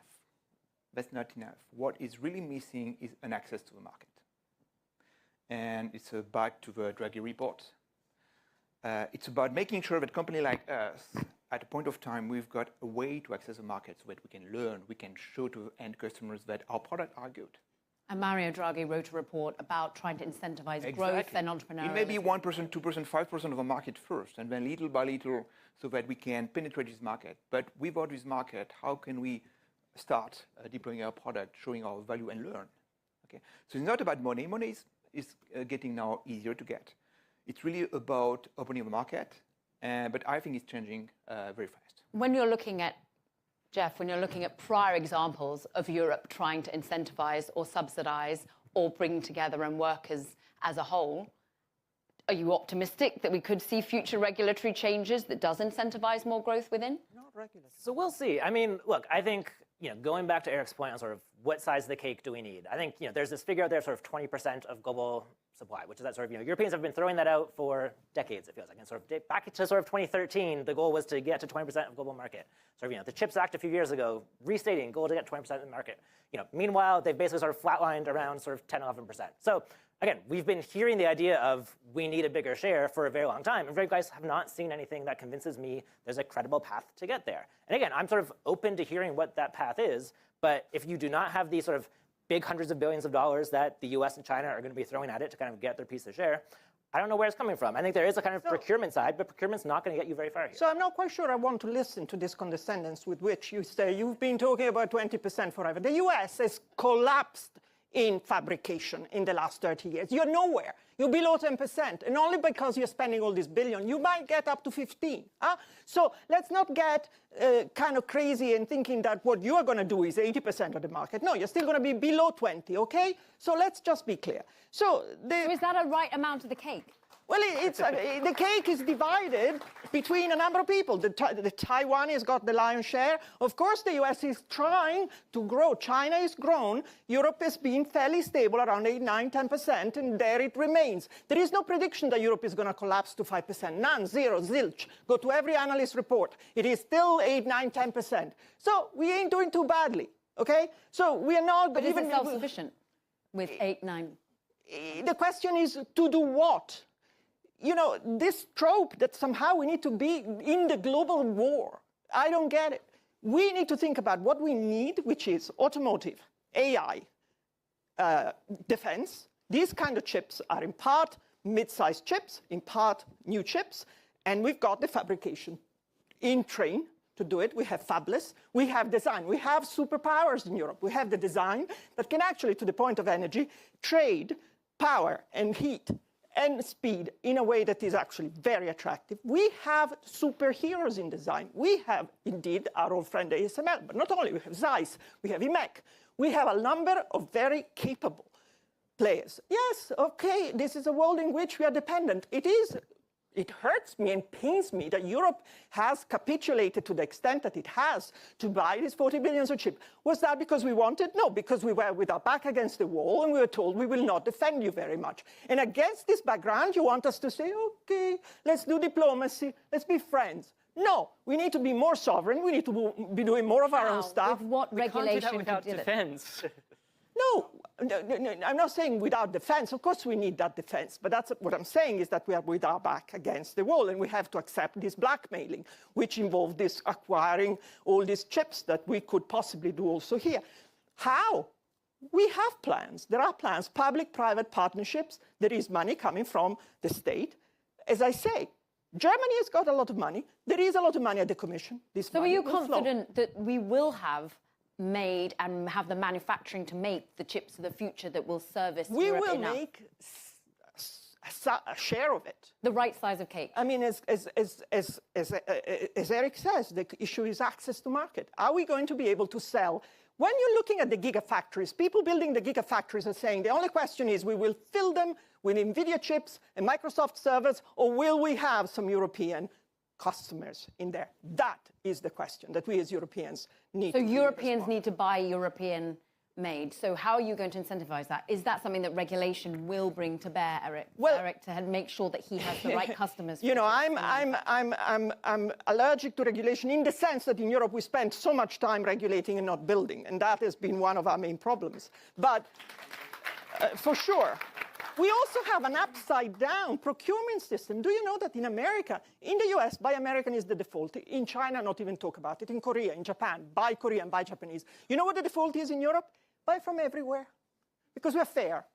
That's not enough. What is really missing is an access to the market, and it's back to the Draghi report. It's about making sure that companies like us, at a point of time, we've got a way to access the market so that we can learn, we can show to end customers that our products are good. And Mario Draghi wrote a report about trying to incentivize growth and entrepreneurialism. It may be 1%, 2%, 5% of the market first, and then little by little, so that we can penetrate this market. But without this market, how can we start deploying our product, showing our value, and learn. Okay? So it's not about money. Money is getting now easier to get. It's really about opening the market, but I think it's changing very fast. When you're looking at, Jeff, when you're looking at prior examples of Europe trying to incentivize or subsidize or bring together and work as a whole, are you optimistic that we could see future regulatory changes that does incentivize more growth within? Not regular. So we'll see. I mean, look, I think, going back to Eric's point on sort of what size of the cake do we need? I think, there's this figure out there, sort of 20% of global supply, which is that sort of, Europeans have been throwing that out for decades, it feels like. And sort of back to sort of 2013, the goal was to get to 20% of global market. Sort of, the CHIPS Act a few years ago, restating goal to get 20% of the market. Meanwhile, they've basically sort of flatlined around sort of 10, 11%. So again, we've been hearing the idea of we need a bigger share for a very long time. And you guys have not seen anything that convinces me there's a credible path to get there. And again, I'm sort of open to hearing what that path is. But if you do not have these sort of big hundreds of billions of dollars that the US and China are going to be throwing at it to kind of get their piece of share, I don't know where it's coming from. I think there is a kind of procurement side, but procurement's not going to get you very far here. So I'm not quite sure I want to listen to this condescendence with which you say you've been talking about 20% forever. The US has collapsed in fabrication in the last 30 years. You're nowhere. You're below 10%. And only because you're spending all this billion, you might get up to 15. So let's not get kind of crazy and thinking that what you are going to do is 80% of the market. No, you're still going to be below 20, OK? So let's just be clear. So is that a right amount of the cake? Well, the cake is divided between a number of people. The Taiwanese got the lion's share. Of course, the US is trying to grow. China has grown. Europe has been fairly stable, around 8, 9, 10%, and there it remains. There is no prediction that Europe is going to collapse to 5%. None, zero, zilch. Go to every analyst report. It is still 8, 9, 10%. So we ain't doing too badly, OK? So we are not... But even self-sufficient with 8, 9? The question is to do what? This trope that somehow we need to be in the global war, I don't get it. We need to think about what we need, which is automotive, AI, defense. These kind of chips are in part mid-sized chips, in part new chips, and we've got the fabrication in train to do it. We have fabless, we have design, we have superpowers in Europe. We have the design that can actually, to the point of energy, trade power and heat and speed in a way that is actually very attractive. We have superheroes in design. We have, indeed, our old friend ASML, but not only. We have Zeiss, we have IMEC. We have a number of very capable players. Yes, OK, this is a world in which we are dependent. It hurts me and pains me that Europe has capitulated to the extent that it has to buy these 40 billion of chips. Was that because we wanted? No, because we were with our back against the wall and we were told we will not defend you very much. And against this background, you want us to say, OK, let's do diplomacy, let's be friends. No, we need to be more sovereign. We need to be doing more of our own stuff. With what regulation? We can't do that without defense. No, I'm not saying without defense. Of course, we need that defense. But that's what I'm saying is that we are with our back against the wall, and we have to accept this blackmailing, which involved this acquiring all these chips that we could possibly do also here. How? We have plans. There are plans, public-private partnerships. There is money coming from the state. As I say, Germany has got a lot of money. There is a lot of money at the Commission. So are you confident that we will have made and have the manufacturing to make the chips of the future that will service Europe enough? We will make a share of it. The right size of cake. I mean, as Eric says, the issue is access to market. Are we going to be able to sell? When you're looking at the gigafactories, people building the gigafactories are saying the only question is we will fill them with NVIDIA chips and Microsoft servers, or will we have some European customers in there? That is the question that we as Europeans need to So Europeans need to buy European made. So how are you going to incentivize that? Is that something that regulation will bring to bear, Eric? Well, Eric, to make sure that he has the right customers? I'm allergic to regulation in the sense that in Europe we spend so much time regulating and not building, and that has been one of our main problems. But for sure. We also have an upside-down procurement system. Do you know that in America, in the US, buy American is the default. In China, not even talk about it. In Korea, in Japan, buy Korean, buy Japanese. You know what the default is in Europe? Buy from everywhere. Because we're fair.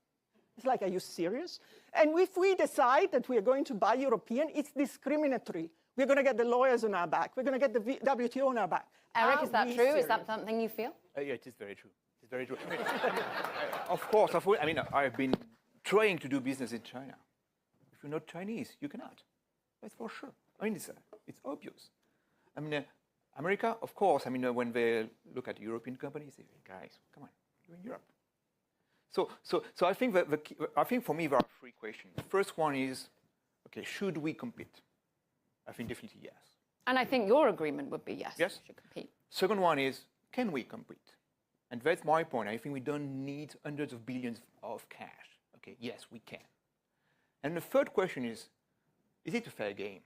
It's like, are you serious? And if we decide that we are going to buy European, it's discriminatory. We're going to get the lawyers on our back. We're going to get the WTO on our back. Eric, is that true? Serious? Is that something you feel? Yeah, it is very true. It's very true. Of course, I mean, I've been trying to do business in China. If you're not Chinese, you cannot. That's for sure. I mean, it's obvious. I mean, America, of course, I mean, when they look at European companies, they say, guys, come on, you're in Europe. So I think I think for me there are three questions. The first one is, okay, should we compete? I think definitely yes. And I think your agreement would be yes. Yes. We should compete. Second one is, can we compete? And that's my point. I think we don't need hundreds of billions of cash. Okay, yes, we can. And the third question is it a fair game?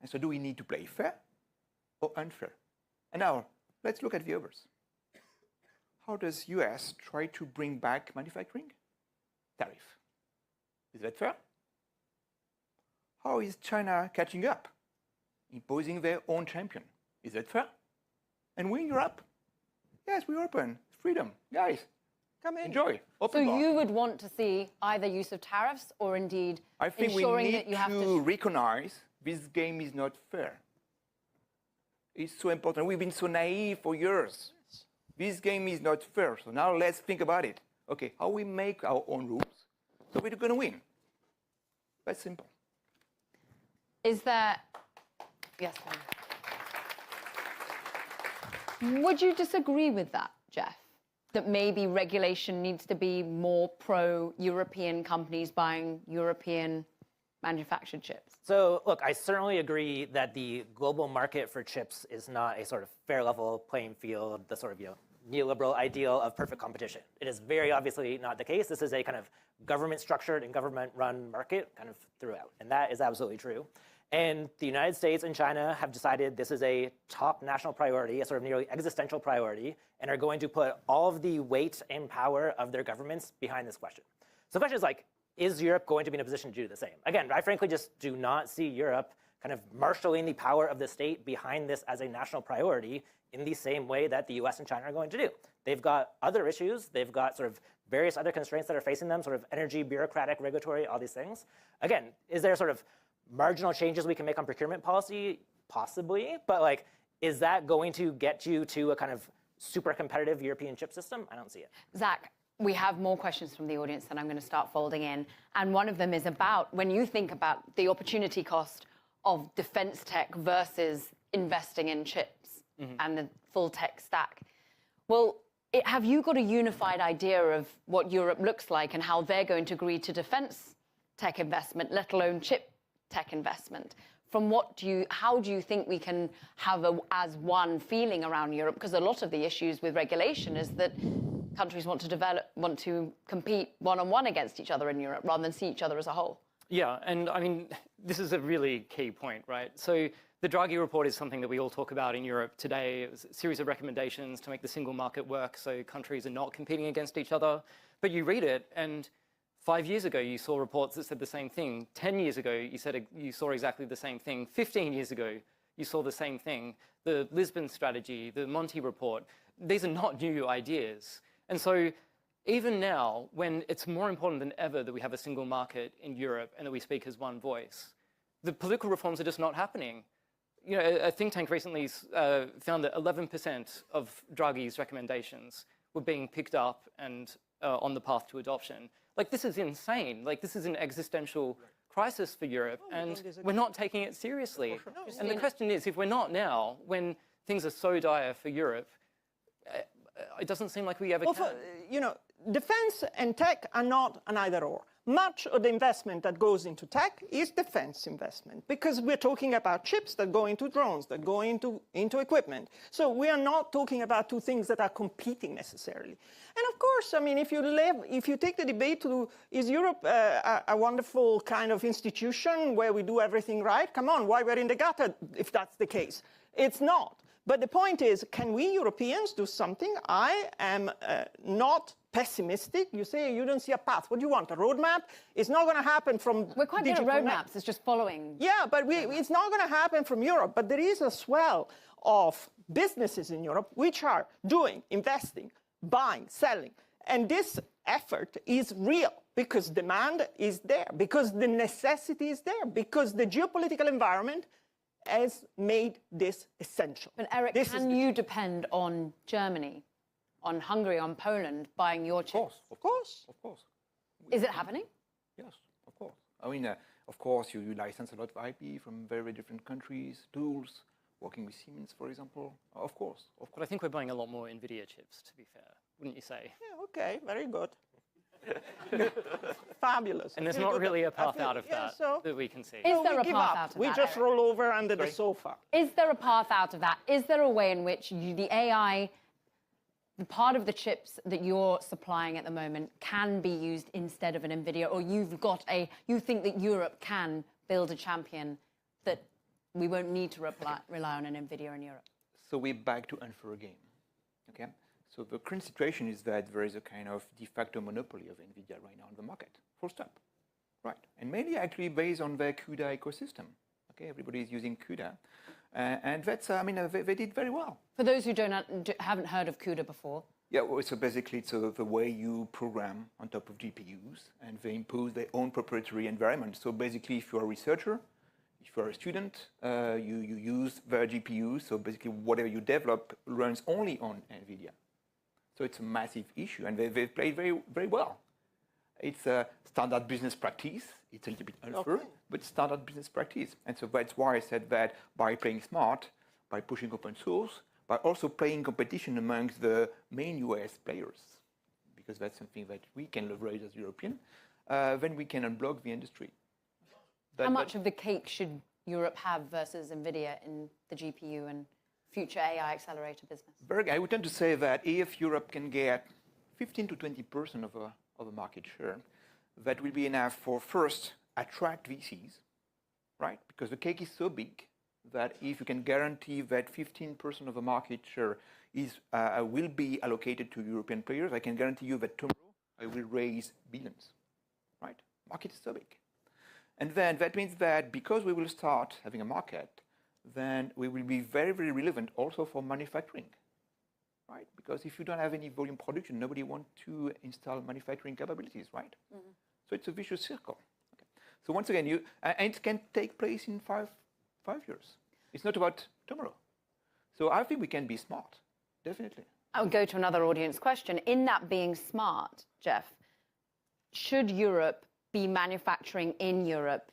And so do we need to play fair or unfair? And now, let's look at the others. How does US try to bring back manufacturing? Tariff. Is that fair? How is China catching up? Imposing their own champion. Is that fair? And we in Europe? Yes, we're open. Freedom. Guys, come in. Enjoy. Open bar. You would want to see either use of tariffs or indeed I think we ensuring need that you have to to recognize this game is not fair. It's so important. We've been so naive for years. This game is not fair. So now let's think about it. Okay, how we make our own rules so we're going to win. That's simple. Is there... Yes, ma'am. Would you disagree with that, Jeff? That maybe regulation needs to be more pro-European companies buying European manufactured chips? So, look, I certainly agree that the global market for chips is not a sort of fair level playing field, the sort of neoliberal ideal of perfect competition. It is very obviously not the case. This is a kind of government-structured and government-run market kind of throughout, and that is absolutely true. And the United States and China have decided this is a top national priority, a sort of nearly existential priority, and are going to put all of the weight and power of their governments behind this question. So the question is like, is Europe going to be in a position to do the same? Again, I frankly just do not see Europe kind of marshaling the power of the state behind this as a national priority in the same way that the US and China are going to do. They've got other issues. They've got sort of various other constraints that are facing them, sort of energy, bureaucratic, regulatory, all these things. Again, is there sort of marginal changes we can make on procurement policy? Possibly, but like, is that going to get you to a kind of super competitive European chip system? I don't see it. Zach, we have more questions from the audience that I'm going to start folding in. And one of them is about, when you think about the opportunity cost of defense tech versus investing in chips and the full tech stack, well, have you got a unified idea of what Europe looks like and how they're going to agree to defense tech investment, let alone chip tech investment? How do you think we can have as one feeling around Europe? Because a lot of the issues with regulation is that countries want to compete one-on-one against each other in Europe rather than see each other as a whole. Yeah, and I mean, this is a really key point, right? So the Draghi report is something that we all talk about in Europe today. It was a series of recommendations to make the single market work so countries are not competing against each other. But you read it, and 5 years ago, you saw reports that said the same thing. 10 years ago, you saw exactly the same thing. 15 years ago, you saw the same thing. The Lisbon strategy, the Monti report, these are not new ideas. And so even now, when it's more important than ever that we have a single market in Europe and that we speak as one voice, the political reforms are just not happening. You know, a think tank recently found that 11% of Draghi's recommendations were being picked up and on the path to adoption. Like, this is insane. Like, this is an existential crisis for Europe, and we're not taking it seriously. And the question is, if we're not now, when things are so dire for Europe, it doesn't seem like we ever can. You know, defense and tech are not an either-or. Much of the investment that goes into tech is defense investment, because we're talking about chips that go into drones, that go into equipment. So we are not talking about two things that are competing necessarily. And of course, I mean, if you take the debate to, is Europe a wonderful kind of institution where we do everything right? Come on, why we're in the gutter if that's the case? It's not. But the point is, can we Europeans do something? I am not pessimistic. You say you don't see a path. What do you want, a roadmap? It's not going to happen from... We're quite good at roadmaps. It's just following. Yeah, but it's not going to happen from Europe. But there is a swell of businesses in Europe which are doing, investing, buying, selling. And this effort is real because demand is there, because the necessity is there, because the geopolitical environment has made this essential. But Eric, can you depend on Germany, on Hungary, on Poland buying your chips? Of course. Is it happening? Yes, of course. I mean, of course, you license a lot of IP from very different countries, tools, working with Siemens, for example. Of course. But I think we're buying a lot more NVIDIA chips, to be fair, wouldn't you say? Yeah, okay, very good. Fabulous. And there's not really a path out of that that we can see. Is there a give path up. out of We that, just Eric? roll over under the sofa. Is there a path out of that? Is there a way in which the AI, the part of the chips that you're supplying at the moment, can be used instead of an NVIDIA, or you think that Europe can build a champion that we won't need to rely on an NVIDIA in Europe? So we're back to unfair game. Okay. So the current situation is that there is a kind of de facto monopoly of NVIDIA right now on the market. Full stop. Right. And mainly actually based on their CUDA ecosystem. Okay. Everybody is using CUDA, and that's they did very well. For those who haven't heard of CUDA before. Yeah. Well, so basically, it's the way you program on top of GPUs, and they impose their own proprietary environment. So basically, if you're a researcher, if you're a student, you use their GPU. So basically, whatever you develop runs only on NVIDIA. So it's a massive issue, and they've played very, very well. It's a standard business practice. It's a little bit unfair, but standard business practice. And so that's why I said that by playing smart, by pushing open source, by also playing competition amongst the main US players, because that's something that we can leverage as European, then we can unblock the industry. How much of the cake should Europe have versus NVIDIA in the GPU and future AI accelerator business? I would tend to say that if Europe can get 15 to 20% of a market share, that will be enough for first attract VCs, right? Because the cake is so big that if you can guarantee that 15% of the market share will be allocated to European players, I can guarantee you that tomorrow I will raise billions, right? Market is so big. And then that means that because we will start having a market, then we will be very, very relevant also for manufacturing, right? Because if you don't have any volume production, nobody wants to install manufacturing capabilities, right? Mm-hmm. So it's a vicious circle. Okay. So once again, and it can take place in five years. It's not about tomorrow. So I think we can be smart, definitely. I'll go to another audience question. In that being smart, Jeff, should Europe be manufacturing in Europe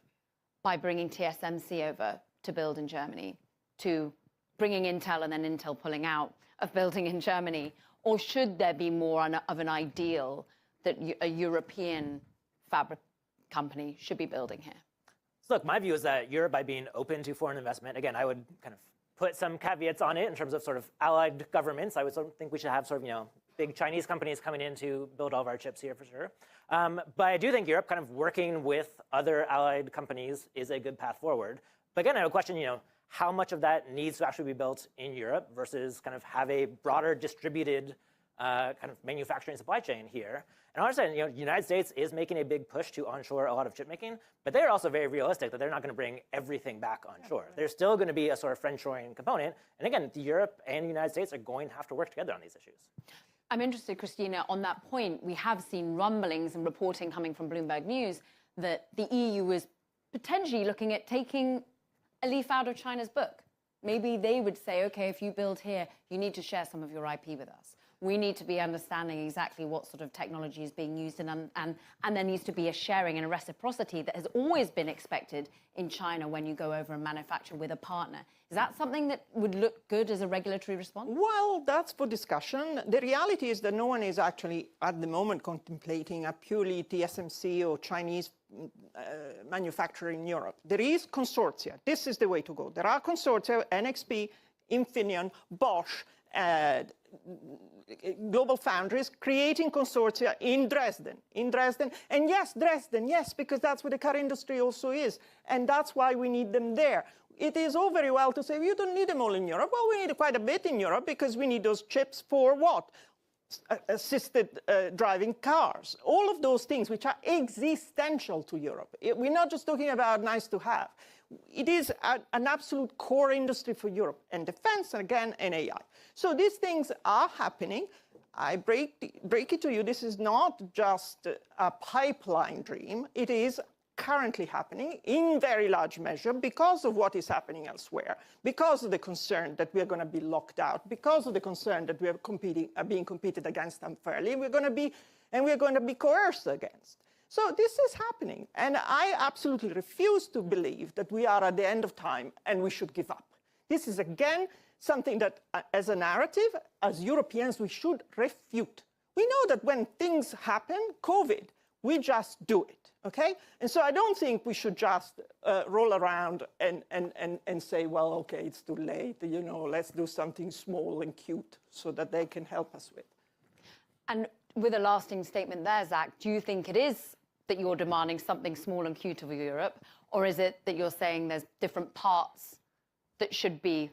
by bringing TSMC over to build in Germany, to bringing Intel and then Intel pulling out of building in Germany? Or should there be more of an ideal that a European fabric company should be building here? So look, my view is that Europe, by being open to foreign investment, again, I would kind of put some caveats on it in terms of sort of allied governments. I would sort of think we should have sort of, big Chinese companies coming in to build all of our chips here for sure. But I do think Europe kind of working with other allied companies is a good path forward. But again, I have a question, how much of that needs to actually be built in Europe versus kind of have a broader distributed kind of manufacturing supply chain here? And I understand, the United States is making a big push to onshore a lot of chip making, but they're also very realistic that they're not going to bring everything back onshore. There's still going to be a sort of friendshoring component. And again, Europe and the United States are going to have to work together on these issues. I'm interested, Christina, on that point. We have seen rumblings and reporting coming from Bloomberg News that the EU is potentially looking at taking a leaf out of China's book. Maybe they would say, okay, if you build here, you need to share some of your IP with us. We need to be understanding exactly what sort of technology is being used, and there needs to be a sharing and a reciprocity that has always been expected in China when you go over and manufacture with a partner. Is that something that would look good as a regulatory response? Well, that's for discussion. The reality is that no one is actually, at the moment, contemplating a purely TSMC or Chinese manufacturer in Europe. There is consortia. This is the way to go. There are consortia, NXP, Infineon, Bosch, Global Foundries, creating consortia in Dresden. And yes, Dresden, yes, because that's where the car industry also is. And that's why we need them there. It is all very well to say, you don't need them all in Europe. Well, we need quite a bit in Europe because we need those chips for what? Assisted driving cars. All of those things which are existential to Europe. We're not just talking about nice to have. It is an absolute core industry for Europe, and defense, again, and AI. So these things are happening. I break it to you, this is not just a pipeline dream. It is currently happening in very large measure because of what is happening elsewhere, because of the concern that we are going to be locked out, because of the concern that we are being competed against unfairly, we're going to be coerced against. So this is happening, and I absolutely refuse to believe that we are at the end of time and we should give up. This is, again, something that, as a narrative, as Europeans, we should refute. We know that when things happen, COVID, we just do it, okay? And so I don't think we should just roll around and say, well, okay, it's too late, you know, let's do something small and cute so that they can help us with. And with a lasting statement there, Zach, do you think it is that you're demanding something small and cute of Europe, or is it that you're saying there's different parts that should be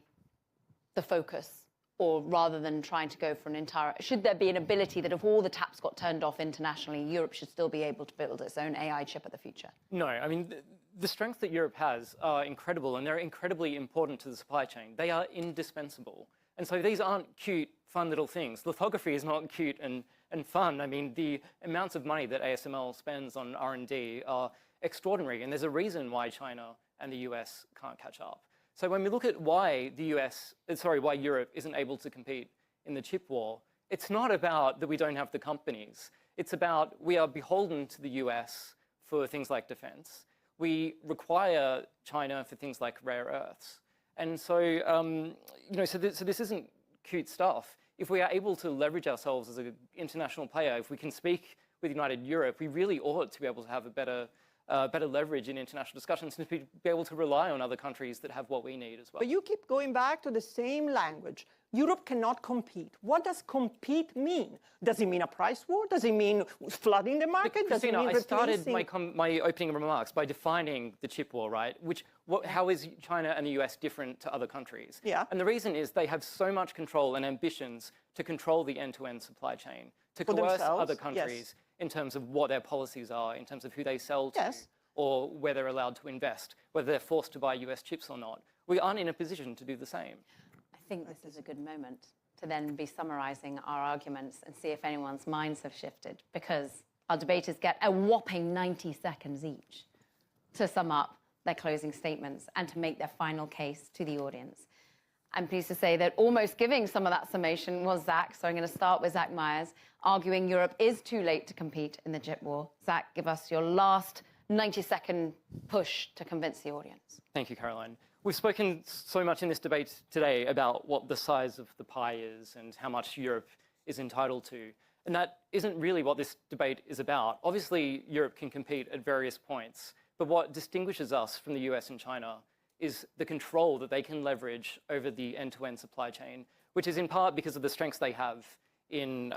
the focus, or rather than trying to go for an entire... Should there be an ability that if all the taps got turned off internationally, Europe should still be able to build its own AI chip of the future? No, I mean, the strengths that Europe has are incredible, and they're incredibly important to the supply chain. They are indispensable. And so these aren't cute, fun little things. Lithography is not cute and fun. I mean, the amounts of money that ASML spends on R&D are extraordinary, and there's a reason why China and the US can't catch up. So when we look at why why Europe isn't able to compete in the chip war, it's not about that we don't have the companies. It's about we are beholden to the US for things like defense. We require China for things like rare earths. And so, so this isn't cute stuff. If we are able to leverage ourselves as an international player, if we can speak with United Europe, we really ought to be able to have a better leverage in international discussions and to be able to rely on other countries that have what we need as well. But you keep going back to the same language. Europe cannot compete. What does compete mean? Does it mean a price war? Does it mean flooding the market? Does it mean I started my opening remarks by defining the chip war, right? How is China and the US different to other countries? Yeah. And the reason is they have so much control and ambitions to control the end-to-end supply chain, to coerce other countries in terms of what their policies are, in terms of who they sell to, or where they're allowed to invest, whether they're forced to buy US chips or not. We aren't in a position to do the same. I think this is a good moment to then be summarising our arguments and see if anyone's minds have shifted, because our debaters get a whopping 90 seconds each to sum up their closing statements and to make their final case to the audience. I'm pleased to say that almost giving some of that summation was Zach, so I'm going to start with Zach Myers, arguing Europe is too late to compete in the chip war. Zach, give us your last 90-second push to convince the audience. Thank you, Caroline. We've spoken so much in this debate today about what the size of the pie is and how much Europe is entitled to. And that isn't really what this debate is about. Obviously, Europe can compete at various points, but what distinguishes us from the US and China is the control that they can leverage over the end-to-end supply chain, which is in part because of the strengths they have in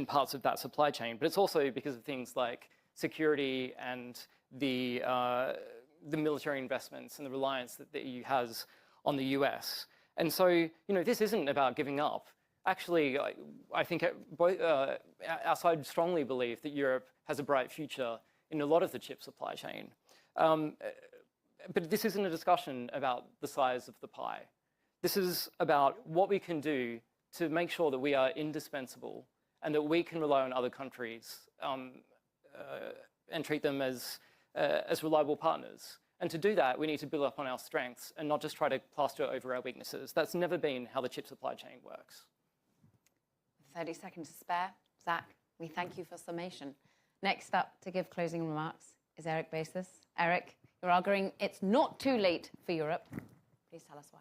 parts of that supply chain, but it's also because of things like security and the military investments and the reliance that the EU has on the US. And so, this isn't about giving up. Actually, I think our side strongly believe that Europe has a bright future in a lot of the chip supply chain. But this isn't a discussion about the size of the pie. This is about what we can do to make sure that we are indispensable and that we can rely on other countries and treat them as reliable partners. And to do that, we need to build up on our strengths and not just try to plaster over our weaknesses. That's never been how the chip supply chain works. 30 seconds to spare. Zach, we thank you for summation. Next up to give closing remarks is Eric Basis. Eric, you're arguing it's not too late for Europe. Please tell us why.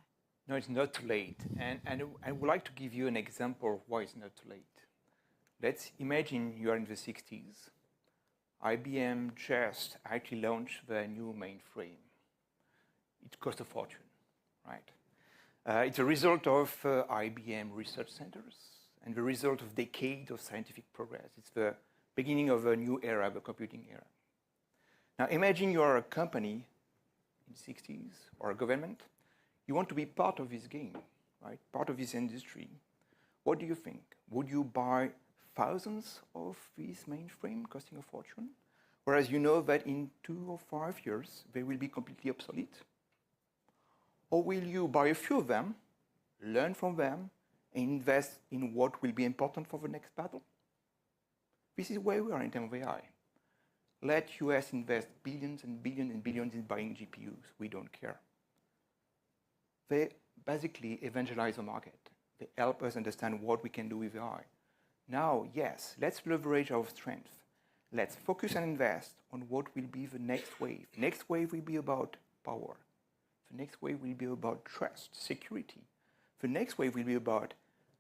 No, it's not too late. And I would like to give you an example of why it's not too late. Let's imagine you are in the 60s. IBM just actually launched their new mainframe. It cost a fortune, right? It's a result of IBM research centers and the result of decades of scientific progress. It's the beginning of a new era, the computing era. Now imagine you are a company in the 60s or a government. You want to be part of this game, right? Part of this industry. What do you think? Would you buy thousands of these mainframe costing a fortune? Whereas you know that in 2 or 5 years, they will be completely obsolete? Or will you buy a few of them, learn from them, and invest in what will be important for the next battle? This is where we are in terms of AI. Let US invest billions and billions and billions in buying GPUs. We don't care. They basically evangelize the market. They help us understand what we can do with AI. Now, yes, let's leverage our strength. Let's focus and invest on what will be the next wave. Next wave will be about power. The next wave will be about trust, security. The next wave will be about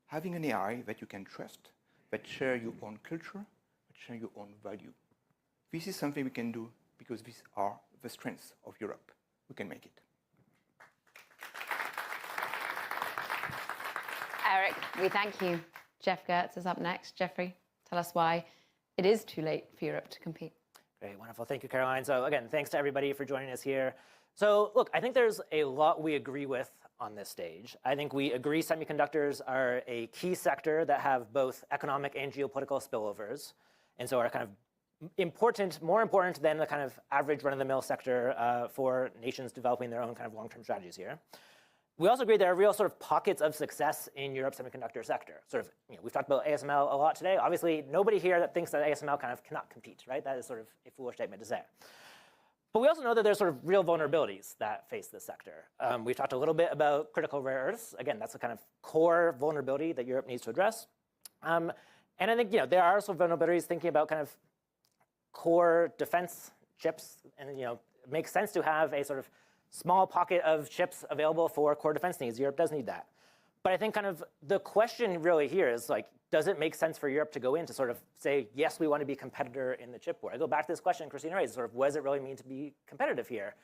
having an AI that you can trust, that share your own culture, that share your own value. This is something we can do because these are the strengths of Europe. We can make it. Eric, we thank you. Jeff Gertz is up next. Jeffrey, tell us why it is too late for Europe to compete. Great, wonderful. Thank you, Caroline. So again, thanks to everybody for joining us here. So look, I think there's a lot we agree with on this stage. I think we agree semiconductors are a key sector that have both economic and geopolitical spillovers, and so are kind of important, more important than the kind of average run-of-the-mill sector for nations developing their own kind of long-term strategies here. We also agree there are real sort of pockets of success in Europe's semiconductor sector. Sort of, we've talked about ASML a lot today. Obviously, nobody here that thinks that ASML kind of cannot compete, right? That is sort of a foolish statement to say. But we also know that there's sort of real vulnerabilities that face this sector. We've talked a little bit about critical rare earths. Again, that's a kind of core vulnerability that Europe needs to address. And I think there are also vulnerabilities thinking about kind of core defense chips, and it makes sense to have a sort of small pocket of chips available for core defense needs. Europe does need that. But I think kind of the question really here is like, does it make sense for Europe to go in to sort of say, yes, we want to be a competitor in the chip war? I go back to this question Christina raised, sort of what does it really mean to be competitive here?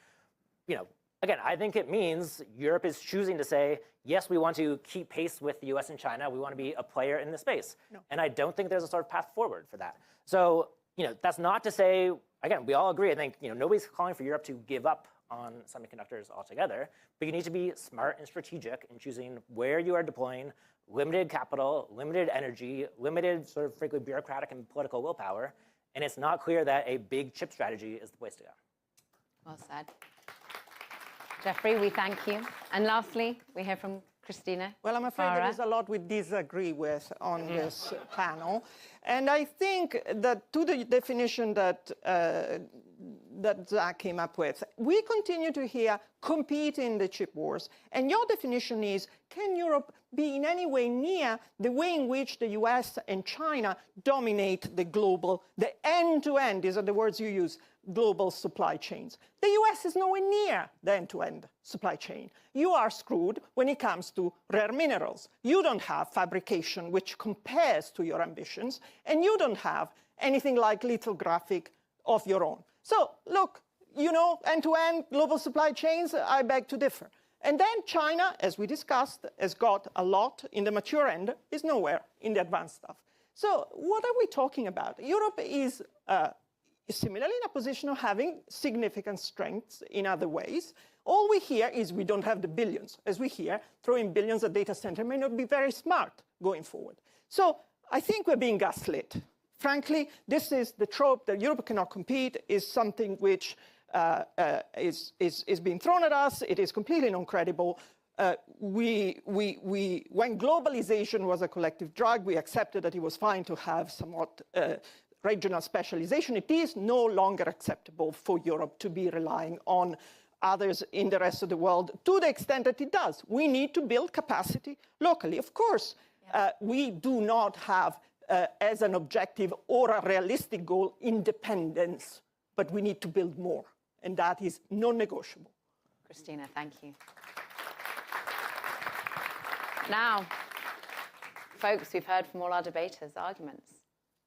Again, I think it means Europe is choosing to say, yes, we want to keep pace with the US and China. We want to be a player in the space. No. And I don't think there's a sort of path forward for that. So, that's not to say, again, we all agree, I think, nobody's calling for Europe to give up on semiconductors altogether, but you need to be smart and strategic in choosing where you are deploying limited capital, limited energy, limited sort of frankly bureaucratic and political willpower, and it's not clear that a big chip strategy is the place to go. Well said. Jeffrey, we thank you. And lastly, we hear from Christina. Well, I'm afraid there is a lot we disagree with on this panel. And I think that to the definition that Zach came up with, we continue to hear compete in the chip wars. And your definition is, can Europe be in any way near the way in which the US and China dominate the end-to-end, these are the words you use, global supply chains. The US is nowhere near the end-to-end supply chain. You are screwed when it comes to rare minerals. You don't have fabrication which compares to your ambitions, and you don't have anything like lithographic of your own. So look, end-to-end global supply chains, I beg to differ. And then China, as we discussed, has got a lot in the mature end, is nowhere in the advanced stuff. So what are we talking about? Europe is similarly in a position of having significant strengths in other ways. All we hear is we don't have the billions. As we hear, throwing billions at data center may not be very smart going forward. So I think we're being gaslit. Frankly, this is the trope that Europe cannot compete is something which is being thrown at us. It is completely non-credible. When globalization was a collective drug, we accepted that it was fine to have somewhat regional specialization. It is no longer acceptable for Europe to be relying on others in the rest of the world to the extent that it does. We need to build capacity locally. Of course, we do not have as an objective or a realistic goal independence, but we need to build more, and that is non-negotiable. Christina, thank you. Now, folks, we've heard from all our debaters' arguments.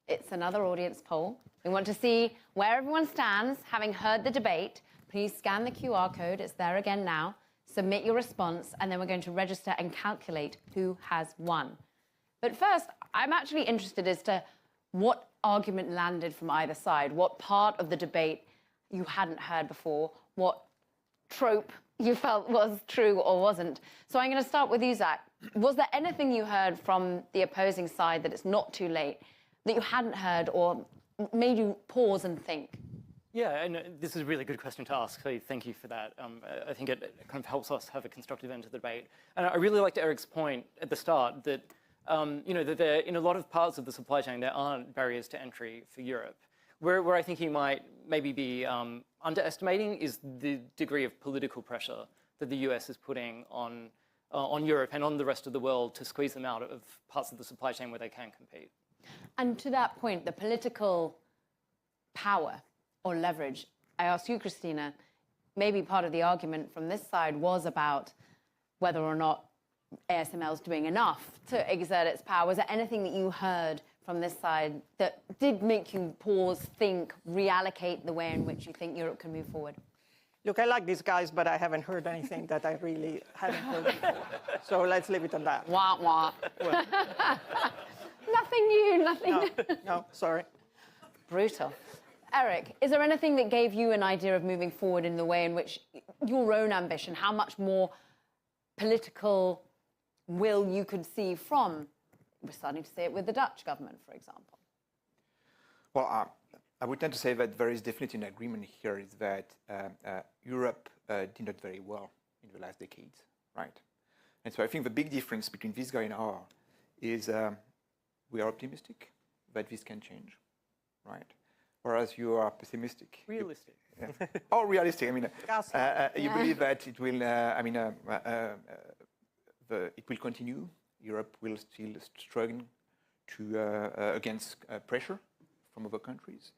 It's another audience poll. We want to see where everyone stands. Having heard the debate, please scan the QR code. It's there again now. Submit your response, and then we're going to register and calculate who has won. But first, I'm actually interested as to what argument landed from either side, what part of the debate you hadn't heard before, what trope you felt was true or wasn't. So I'm going to start with you, Zach. Was there anything you heard from the opposing side that it's not too late that you hadn't heard or made you pause and think? Yeah, and this is a really good question to ask, so thank you for that. I think it kind of helps us have a constructive end to the debate. And I really liked Eric's point at the start that, that there, in a lot of parts of the supply chain, there aren't barriers to entry for Europe. Where I think he might maybe be underestimating is the degree of political pressure that the US is putting on Europe and on the rest of the world to squeeze them out of parts of the supply chain where they can compete. And to that point, the political power or leverage, I asked you, Christina, maybe part of the argument from this side was about whether or not ASML is doing enough to exert its power. Was there anything that you heard from this side that did make you pause, think, reallocate the way in which you think Europe can move forward? Look, I like these guys, but I haven't heard anything that I really haven't heard before. So let's leave it on that. Wah, wah. Nothing new, nothing new. No, sorry. Brutal. Eric, is there anything that gave you an idea of moving forward in the way in which your own ambition, how much more political will you could see from, we're starting to see it with the Dutch government, for example? Well, I would tend to say that there is definitely an agreement here is that Europe did not very well in the last decades, right? And so I think the big difference between this guy and our is we are optimistic that this can change, right? Whereas you are pessimistic. Realistic. Or realistic. I mean, you believe that it will. It will continue. Europe will still struggle against pressure from other countries,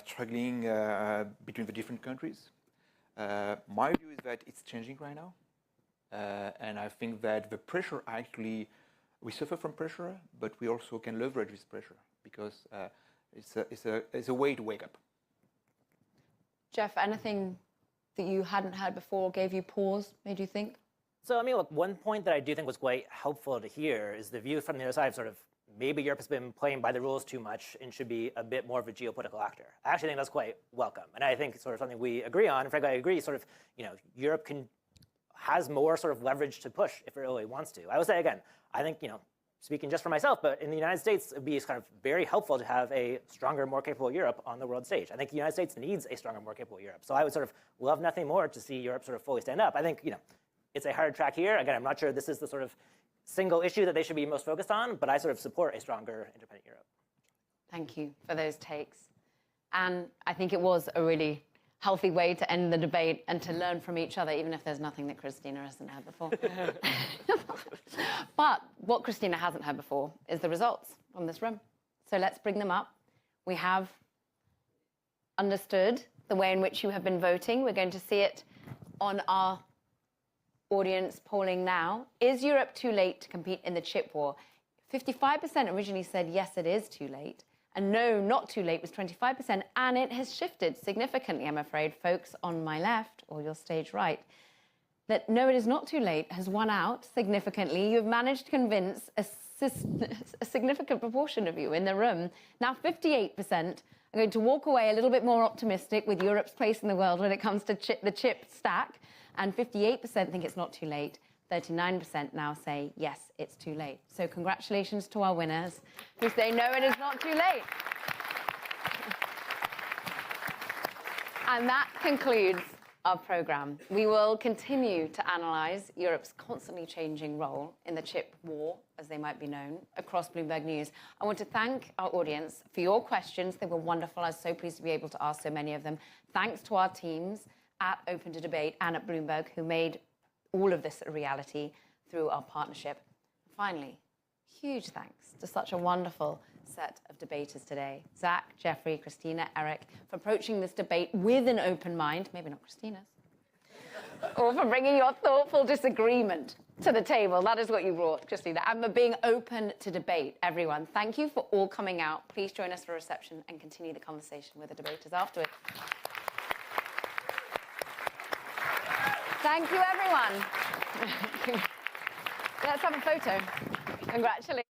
struggling between the different countries. My view is that it's changing right now, and I think that the pressure actually, we suffer from pressure, but we also can leverage this pressure because it's a way to wake up. Jeff, anything that you hadn't heard before gave you pause, made you think? So, I mean, look, one point that I do think was quite helpful to hear is the view from the other side of sort of maybe Europe has been playing by the rules too much and should be a bit more of a geopolitical actor. I actually think that's quite welcome. And I think sort of something we agree on. And frankly, I agree sort of, Europe has more sort of leverage to push if it really wants to. I would say, again, I think, speaking just for myself, but in the United States, it would be kind of very helpful to have a stronger, more capable Europe on the world stage. I think the United States needs a stronger, more capable Europe. So I would sort of love nothing more to see Europe sort of fully stand up. I think, it's a hard track here. Again, I'm not sure this is the sort of single issue that they should be most focused on, but I sort of support a stronger, independent Europe. Thank you for those takes. And I think it was a really healthy way to end the debate and to learn from each other, even if there's nothing that Christina hasn't heard before. But what Christina hasn't heard before is the results from this room. So let's bring them up. We have understood the way in which you have been voting. We're going to see it on our audience polling now. Is Europe too late to compete in the chip war? 55% originally said yes, it is too late. And no, not too late was 25%. And it has shifted significantly, I'm afraid, folks on my left or your stage right, that no, it is not too late has won out significantly. You've managed to convince a significant proportion of you in the room. Now 58% are going to walk away a little bit more optimistic with Europe's place in the world when it comes to the chip stack. And 58% think it's not too late. 39% now say, yes, it's too late. So congratulations to our winners who say, no, it is not too late. And that concludes our programme. We will continue to analyse Europe's constantly changing role in the chip war, as they might be known, across Bloomberg News. I want to thank our audience for your questions. They were wonderful. I was so pleased to be able to ask so many of them. Thanks to our teams at Open to Debate and at Bloomberg, who made all of this a reality through our partnership. Finally, huge thanks to such a wonderful set of debaters today. Zach, Jeffrey, Christina, Eric, for approaching this debate with an open mind, maybe not Christina's, or for bringing your thoughtful disagreement to the table. That is what you brought, Christina, and for being open to debate, everyone. Thank you for all coming out. Please join us for a reception and continue the conversation with the debaters afterwards. Thank you, everyone. Let's have a photo. Congratulations.